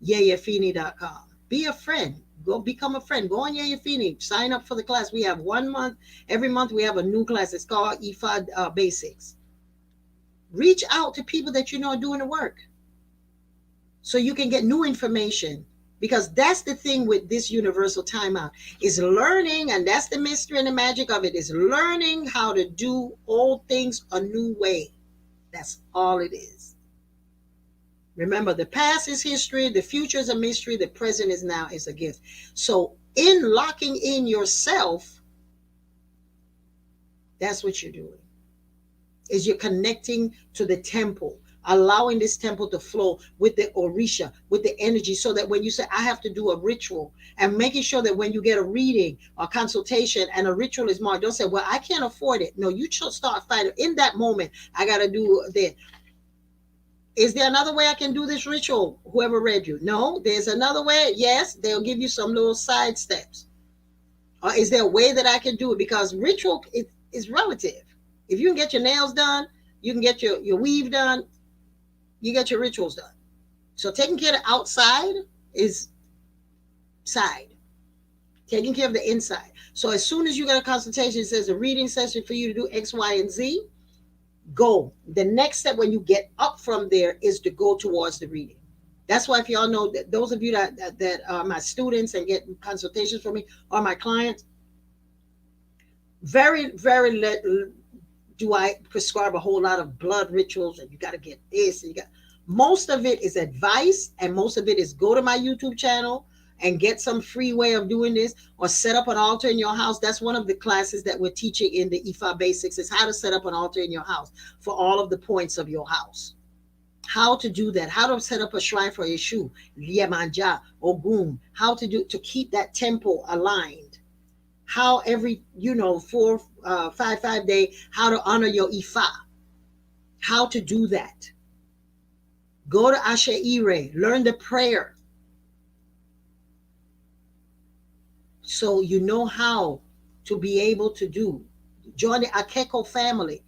Yeyefini.com. Be a friend. Go become a friend. Go on Yeyefini. Sign up for the class. We have 1 month. Every month we have a new class. It's called IFA Basics. Reach out to people that you know are doing the work so you can get new information, because that's the thing with this universal timeout is learning, and that's the mystery and the magic of it, is learning how to do old things a new way. That's all it is. Remember, the past is history, the future is a mystery, the present is now is a gift. So in locking in yourself, that's what you're doing, is you're connecting to the temple, allowing this temple to flow with the orisha, with the energy, so that when you say, I have to do a ritual, and making sure that when you get a reading or consultation and a ritual is marked, don't say, well, I can't afford it. No, you should start fighting. In that moment, I got to do that. Is there another way I can do this ritual? Whoever read you. No, there's another way. Yes, they'll give you some little side steps. Or is there a way that I can do it? Because ritual is relative. If you can get your nails done, you can get your weave done, you get your rituals done. So taking care of the outside is side. Taking care of the inside. So as soon as you get a consultation, it says a reading session for you to do X, Y, and Z, go. The next step when you get up from there is to go towards the reading. That's why if y'all know that those of you that are my students and get consultations from me or my clients, very, very do I prescribe a whole lot of blood rituals and you got to get this and you got, most of it is advice, and most of it is go to my YouTube channel and get some free way of doing this, or set up an altar in your house. That's one of the classes that we're teaching in the IFA Basics, is how to set up an altar in your house for all of the points of your house. How to do that, how to set up a shrine for Yeshu, Liemanja, Ogum, how to keep that temple aligned. How every, 5 day, how to honor your Ifa. How to do that. Go to Ashe Ire, learn the prayer so you know how to be able to do. Join the Akeko family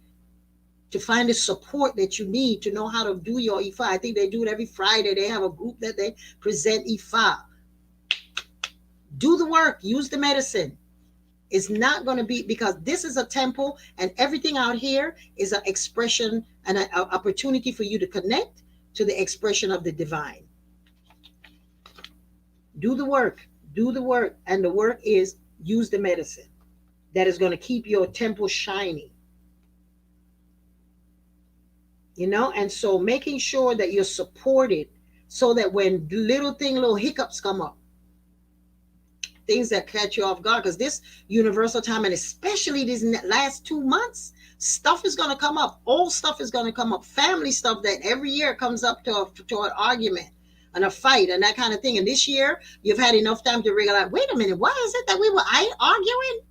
to find the support that you need to know how to do your Ifa. I think they do it every Friday. They have a group that they present Ifa. Do the work, use the medicine. It's not going to be, because this is a temple and everything out here is an expression and an opportunity for you to connect to the expression of the divine. Do the work, do the work. And the work is use the medicine that is going to keep your temple shiny. You know, and so making sure that you're supported so that when little hiccups come up, things that catch you off guard, because this universal time, and especially these last 2 months, stuff is going to come up. Old stuff is going to come up. Family stuff that every year comes up to an argument and a fight and that kind of thing. And this year, you've had enough time to realize, wait a minute, why is it that we were arguing?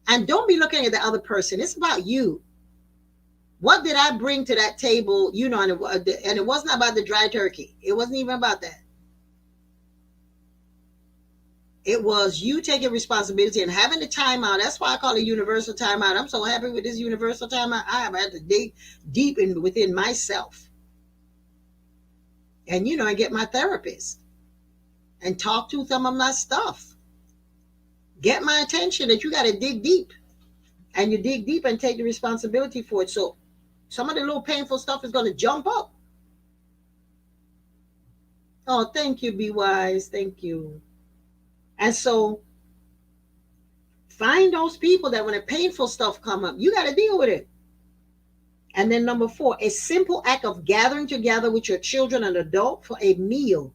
And don't be looking at the other person. It's about you. What did I bring to that table? You know, and it wasn't about the dry turkey. It wasn't even about that. It was you taking responsibility and having the timeout. That's why I call it universal timeout. I'm so happy with this universal timeout. I have had to dig deep within myself. And, you know, I get my therapist and talk to some of my stuff. Get my attention that you got to dig deep. And you dig deep and take the responsibility for it. So some of the little painful stuff is going to jump up. Oh, thank you, Be Wise. Thank you. And so find those people that when the painful stuff come up, you got to deal with it. And then number 4, a simple act of gathering together with your children and adult for a meal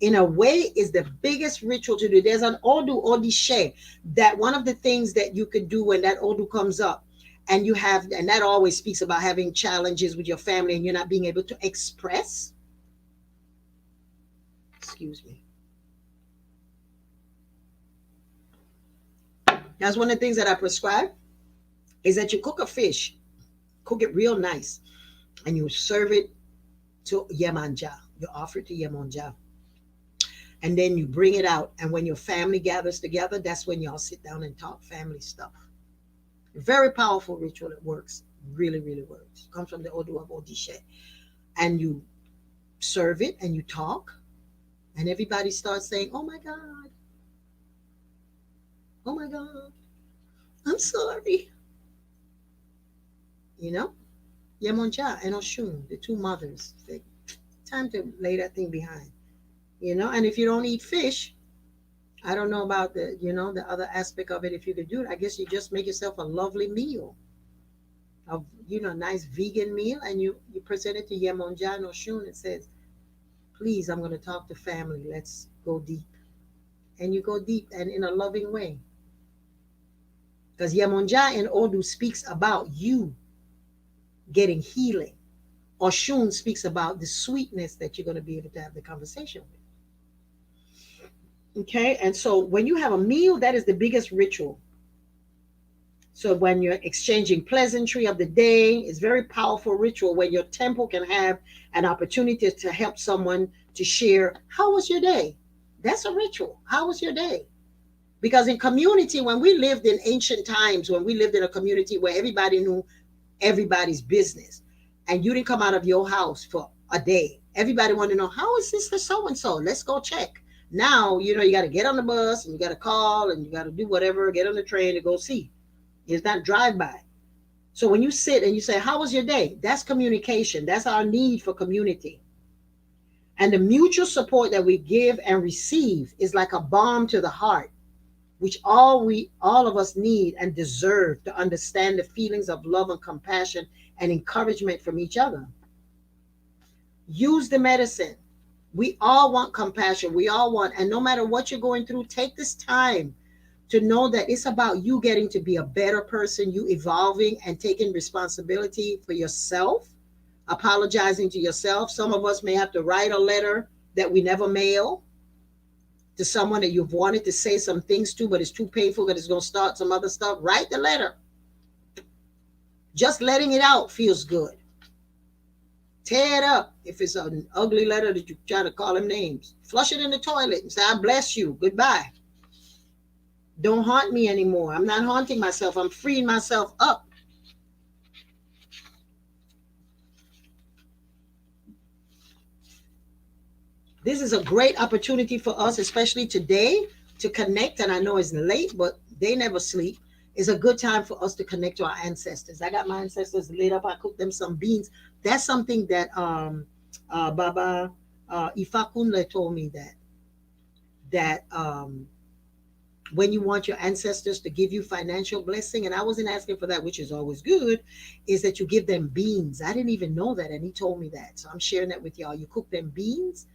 in a way is the biggest ritual to do. There's an Odu Odishe, that one of the things that you could do when that Odu comes up, and you have, and that always speaks about having challenges with your family and you're not being able to express. Excuse me. That's one of the things that I prescribe, is that you cook a fish, cook it real nice, and you serve it to Yemanja. You offer it to Yemanja. And then you bring it out. And when your family gathers together, that's when y'all sit down and talk family stuff. Very powerful ritual. It works. Really, really works. Comes from the Odu of Odishe. And you serve it and you talk. And everybody starts saying, oh my God. Oh my God. I'm sorry. You know? Yemonja and Oshun, the 2 mothers. Time to lay that thing behind. You know, and if you don't eat fish, I don't know about the, you know, the other aspect of it. If you could do it, I guess you just make yourself a lovely meal, of, you know, a nice vegan meal, and you present it to Yemonja and Oshun and says, please, I'm going to talk to family. Let's go deep. And you go deep and in a loving way. Because Yemonja and Odu speaks about you getting healing. Oshun speaks about the sweetness that you're going to be able to have the conversation with. Okay, and so when you have a meal, that is the biggest ritual. So when you're exchanging pleasantry of the day, it's very powerful ritual where your temple can have an opportunity to help someone to share, how was your day? That's a ritual. How was your day? Because in community, when we lived in ancient times, when we lived in a community where everybody knew everybody's business, and you didn't come out of your house for a day, everybody wanted to know, how is Sister so-and-so? Let's go check. Now, you know, you got to get on the bus and you got to call and you got to do whatever, get on the train to go see. It's not drive-by. So when you sit and you say, how was your day? That's communication. That's our need for community. And the mutual support that we give and receive is like a balm to the heart, which all of us need and deserve to understand the feelings of love and compassion and encouragement from each other. Use the medicine. We all want compassion. We all want, and no matter what you're going through, take this time to know that it's about you getting to be a better person, you evolving and taking responsibility for yourself, apologizing to yourself. Some of us may have to write a letter that we never mail to someone that you've wanted to say some things to, but it's too painful that it's going to start some other stuff. Write the letter. Just letting it out feels good. Tear it up. If it's an ugly letter that you try to call him names, flush it in the toilet and say, I bless you. Goodbye. Don't haunt me anymore. I'm not haunting myself. I'm freeing myself up. This is a great opportunity for us, especially today, to connect. And I know it's late, but they never sleep. It's a good time for us to connect to our ancestors. I got my ancestors lit up. I cooked them some beans. That's something that Baba Ifakunle told me that when you want your ancestors to give you financial blessing, and I wasn't asking for that, which is always good, is that you give them beans. I didn't even know that, and he told me that. So I'm sharing that with y'all. You cook them beans,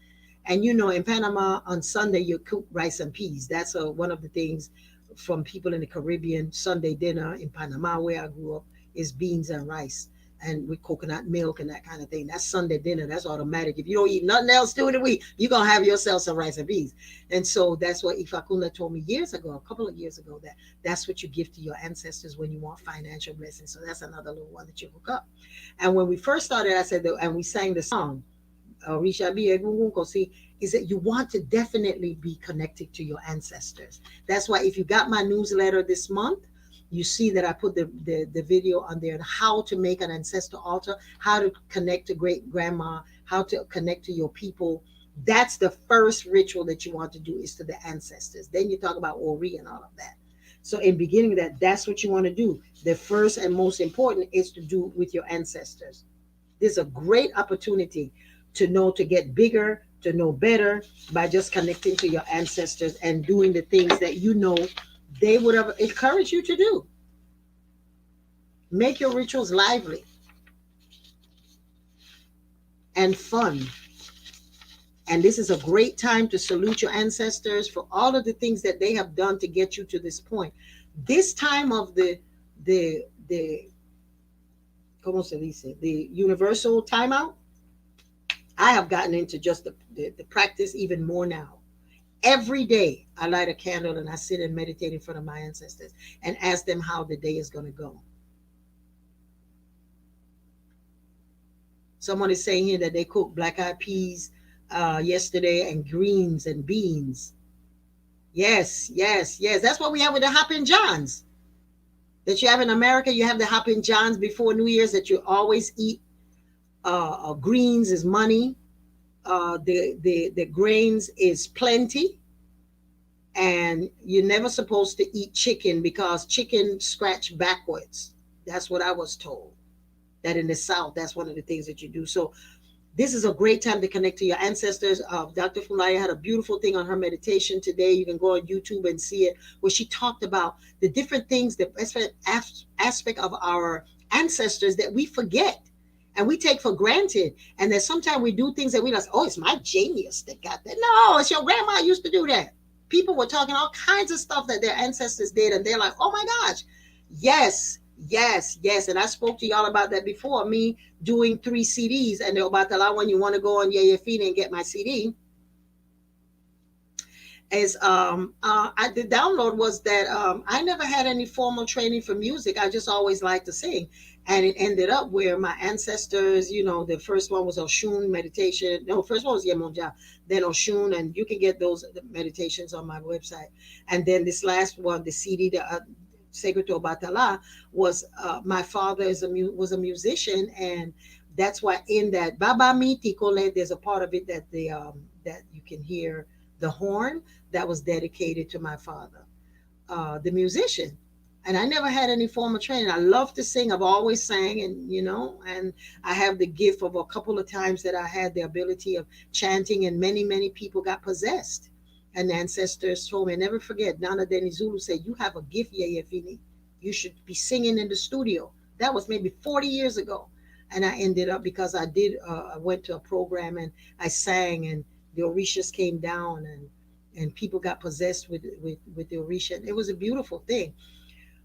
and in Panama on Sunday you cook rice and peas. That's one of the things from people in the Caribbean. Sunday dinner in Panama, where I grew up, is beans and rice, and with coconut milk and that kind of thing. That's Sunday dinner. That's automatic. If you don't eat nothing else during the week, you're gonna have yourself some rice and peas. And so that's what Ifakuna told me years ago, a couple of years ago, that that's what you give to your ancestors when you want financial blessings. So that's another little one that you hook up. And when we first started, I said, and we sang the song, is that you want to definitely be connected to your ancestors. That's why if you got my newsletter this month, you see that I put the video on there on how to make an ancestor altar, how to connect to great grandma, how to connect to your people. That's the first ritual that you want to do, is to the ancestors. Then you talk about Ori and all of that. So in beginning of that, that's what you want to do. The first and most important is to do with your ancestors. There's a great opportunity to get bigger, to know better by just connecting to your ancestors and doing the things that they would have encouraged you to do. Make your rituals lively and fun. And this is a great time to salute your ancestors for all of the things that they have done to get you to this point. This time of the ¿cómo se dice? The universal timeout, I have gotten into just the practice even more now. Every day I light a candle and I sit and meditate in front of my ancestors and ask them how the day is going to go. Someone is saying here that they cooked black eyed peas yesterday, and greens and beans. Yes, yes, yes. That's what we have with the Hoppin' Johns. That you have in America, you have the Hoppin' Johns before New Year's that you always eat. Greens is money. The grains is plenty. And you're never supposed to eat chicken because chicken scratch backwards. That's what I was told. That in the South, that's one of the things that you do. So this is a great time to connect to your ancestors. Dr. Fulaya had a beautiful thing on her meditation today. You can go on YouTube and see it, where she talked about the different things, the aspect of our ancestors that we forget and we take for granted. And that sometimes we do things that we like, oh, it's my genius that got that. No, it's your grandma used to do that. People were talking all kinds of stuff that their ancestors did, and they're like, oh my gosh, yes, yes, yes. And I spoke to y'all about that before, me doing 3 CDs, and they're about to allow, when you want to go on Yeyefini and get my CD, is the download was that I never had any formal training for music. I just always liked to sing. And it ended up where my ancestors, the first one was Oshun meditation. No, first one was Yemonja, then Oshun, and you can get those meditations on my website. And then this last one, the CD, the Sacred to Obatala, was my father was a musician, and that's why in that Baba Mi Tikole, there's a part of it that that you can hear the horn that was dedicated to my father, the musician. And I never had any formal training. I love to sing. I've always sang, and I have the gift of a couple of times that I had the ability of chanting, and many, many people got possessed. And the ancestors told me, I never forget, Nana Deni Zulu said, you have a gift, Yeyefini. You should be singing in the studio. That was maybe 40 years ago. And I ended up, because I went to a program and I sang, and the Orishas came down, and people got possessed with the Orisha. It was a beautiful thing.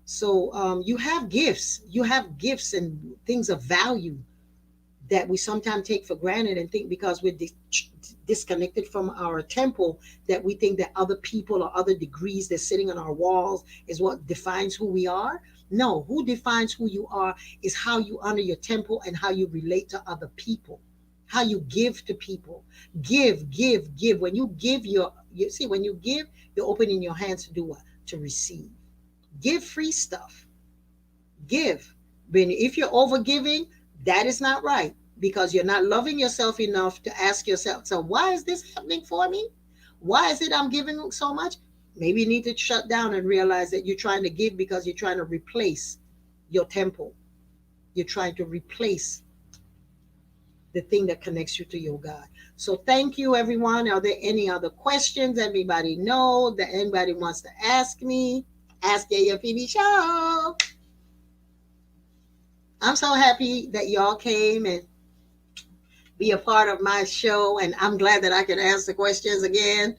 So you have gifts and things of value that we sometimes take for granted, and think because we're disconnected from our temple, that we think that other people or other degrees that's sitting on our walls is what defines who we are. No, who defines who you are is how you honor your temple and how you relate to other people. how you give to people. Give. When you give you see, when you give, you're opening your hands to do what? To receive. Give free stuff. Give. But if you're over giving, that is not right, because you're not loving yourself enough to ask yourself, so why is this happening for me? Why is it I'm giving so much? Maybe you need to shut down and realize that you're trying to give because you're trying to replace your temple. You're trying to replace the thing that connects you to your God. So thank you, everyone. Are there any other questions anybody know that anybody wants to ask me? Ask Yeyefini Show. I'm so happy that y'all came and be a part of my show, and I'm glad that I can answer questions again,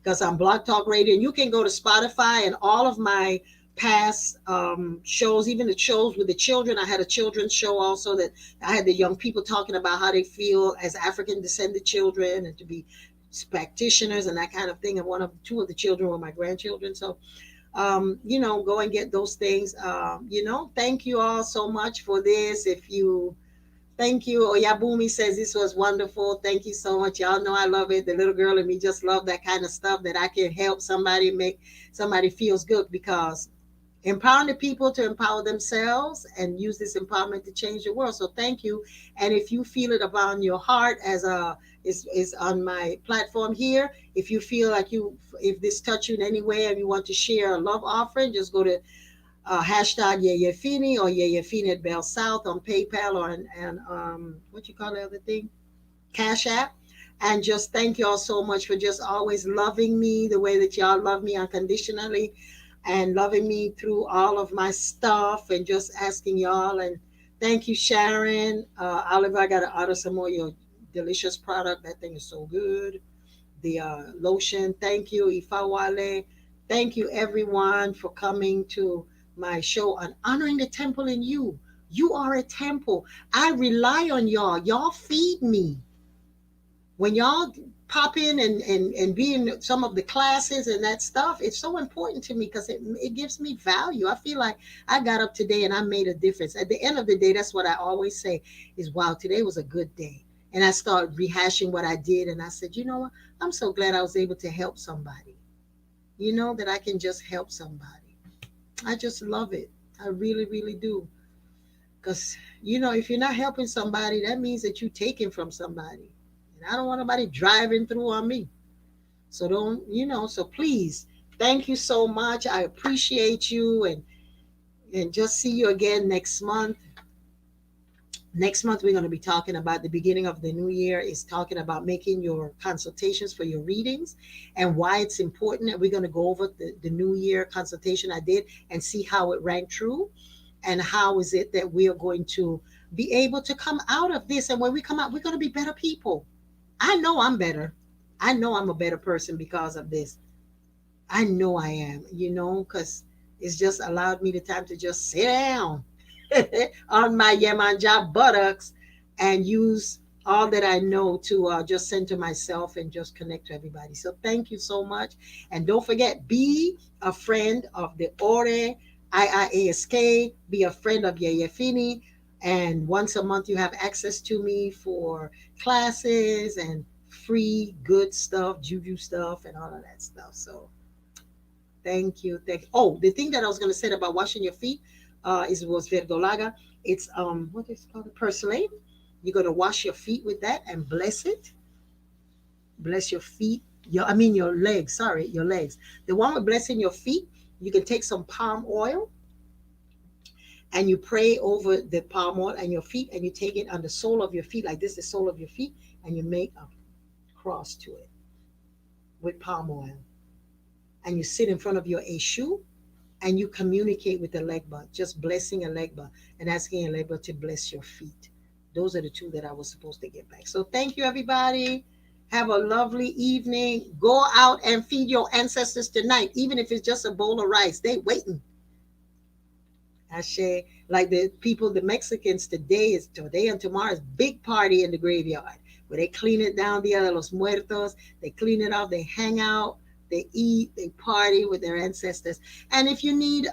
because I'm Blog Talk Radio. And you can go to Spotify and all of my past shows, even the shows with the children. I had a children's show also, that I had the young people talking about how they feel as African descended children and to be practitioners and that kind of thing. And two of the children were my grandchildren. So go and get those things. Thank you all so much for this. Thank you. Oyabumi says this was wonderful. Thank you so much. Y'all know I love it. The little girl in me just love that kind of stuff, that I can help somebody, make somebody feels good, because empowering the people to empower themselves and use this empowerment to change the world. So thank you. And if you feel it upon your heart, as is on my platform here, if you feel like if this touched you in any way and you want to share a love offering, just go to hashtag Yeyefini or Yeyefini at Bell South on PayPal, or and what you call the other thing, Cash App. And just thank y'all so much for just always loving me the way that y'all love me unconditionally, and loving me through all of my stuff, and just asking y'all. And thank you, Sharon. Oliver, I got to order some more of your delicious product. That thing is so good. The lotion. Thank you, Ifawale. Thank you, everyone, for coming to my show on honoring the temple in you. You are a temple. I rely on y'all. Y'all feed me. When y'all pop in and be in some of the classes and that stuff, it's so important to me, because it gives me value. I feel like I got up today and I made a difference. At the end of the day, that's what I always say is, wow, today was a good day. And I start rehashing what I did. And I said, you know what? I'm so glad I was able to help somebody. That I can just help somebody. I just love it. I really, really do. Because, if you're not helping somebody, that means that you're taking from somebody. And I don't want nobody driving through on me. So so please, thank you so much. I appreciate you, and just see you again next month. Next month, we're going to be talking about the beginning of the new year, is talking about making your consultations for your readings and why it's important. And we're going to go over the new year consultation I did and see how it rang true, and how is it that we are going to be able to come out of this. And when we come out, we're going to be better people. I know I'm better. I know I'm a better person because of this. I know I am, because it's just allowed me the time to just sit down on my Yemanja buttocks and use all that I know to just center myself and just connect to everybody. So thank you so much. And don't forget, be a friend of the Ore IIASK, be a friend of Yeyefini. And once a month, you have access to me for classes and free good stuff, juju stuff, and all of that stuff. So thank you. Oh, the thing that I was going to say about washing your feet was verdolaga. It's what is it called? Purslane. You're going to wash your feet with that and bless it. Bless your feet. Your legs. Sorry, your legs. The one with blessing your feet, you can take some palm oil and you pray over the palm oil and your feet, and you take it on the sole of your feet, like this, the sole of your feet, and you make a cross to it with palm oil. And you sit in front of your Eshu and you communicate with the Legba, just blessing a Legba and asking a Legba to bless your feet. Those are the two that I was supposed to get back. So thank you, everybody. Have a lovely evening. Go out and feed your ancestors tonight, even if it's just a bowl of rice. They waiting. Ashe, like the people, the Mexicans, today and tomorrow is big party in the graveyard where they clean it down, Dia de los Muertos. They clean it out, they hang out, they eat, they party with their ancestors. And if you need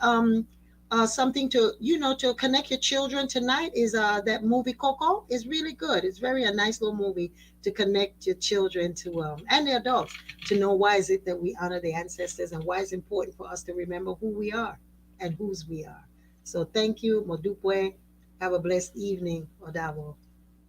something to, to connect your children tonight is that movie Coco is really good. It's very a nice little movie to connect your children to and the adults to know why is it that we honor the ancestors and why it's important for us to remember who we are and whose we are. So thank you, Modupwe. Have a blessed evening, Odavo.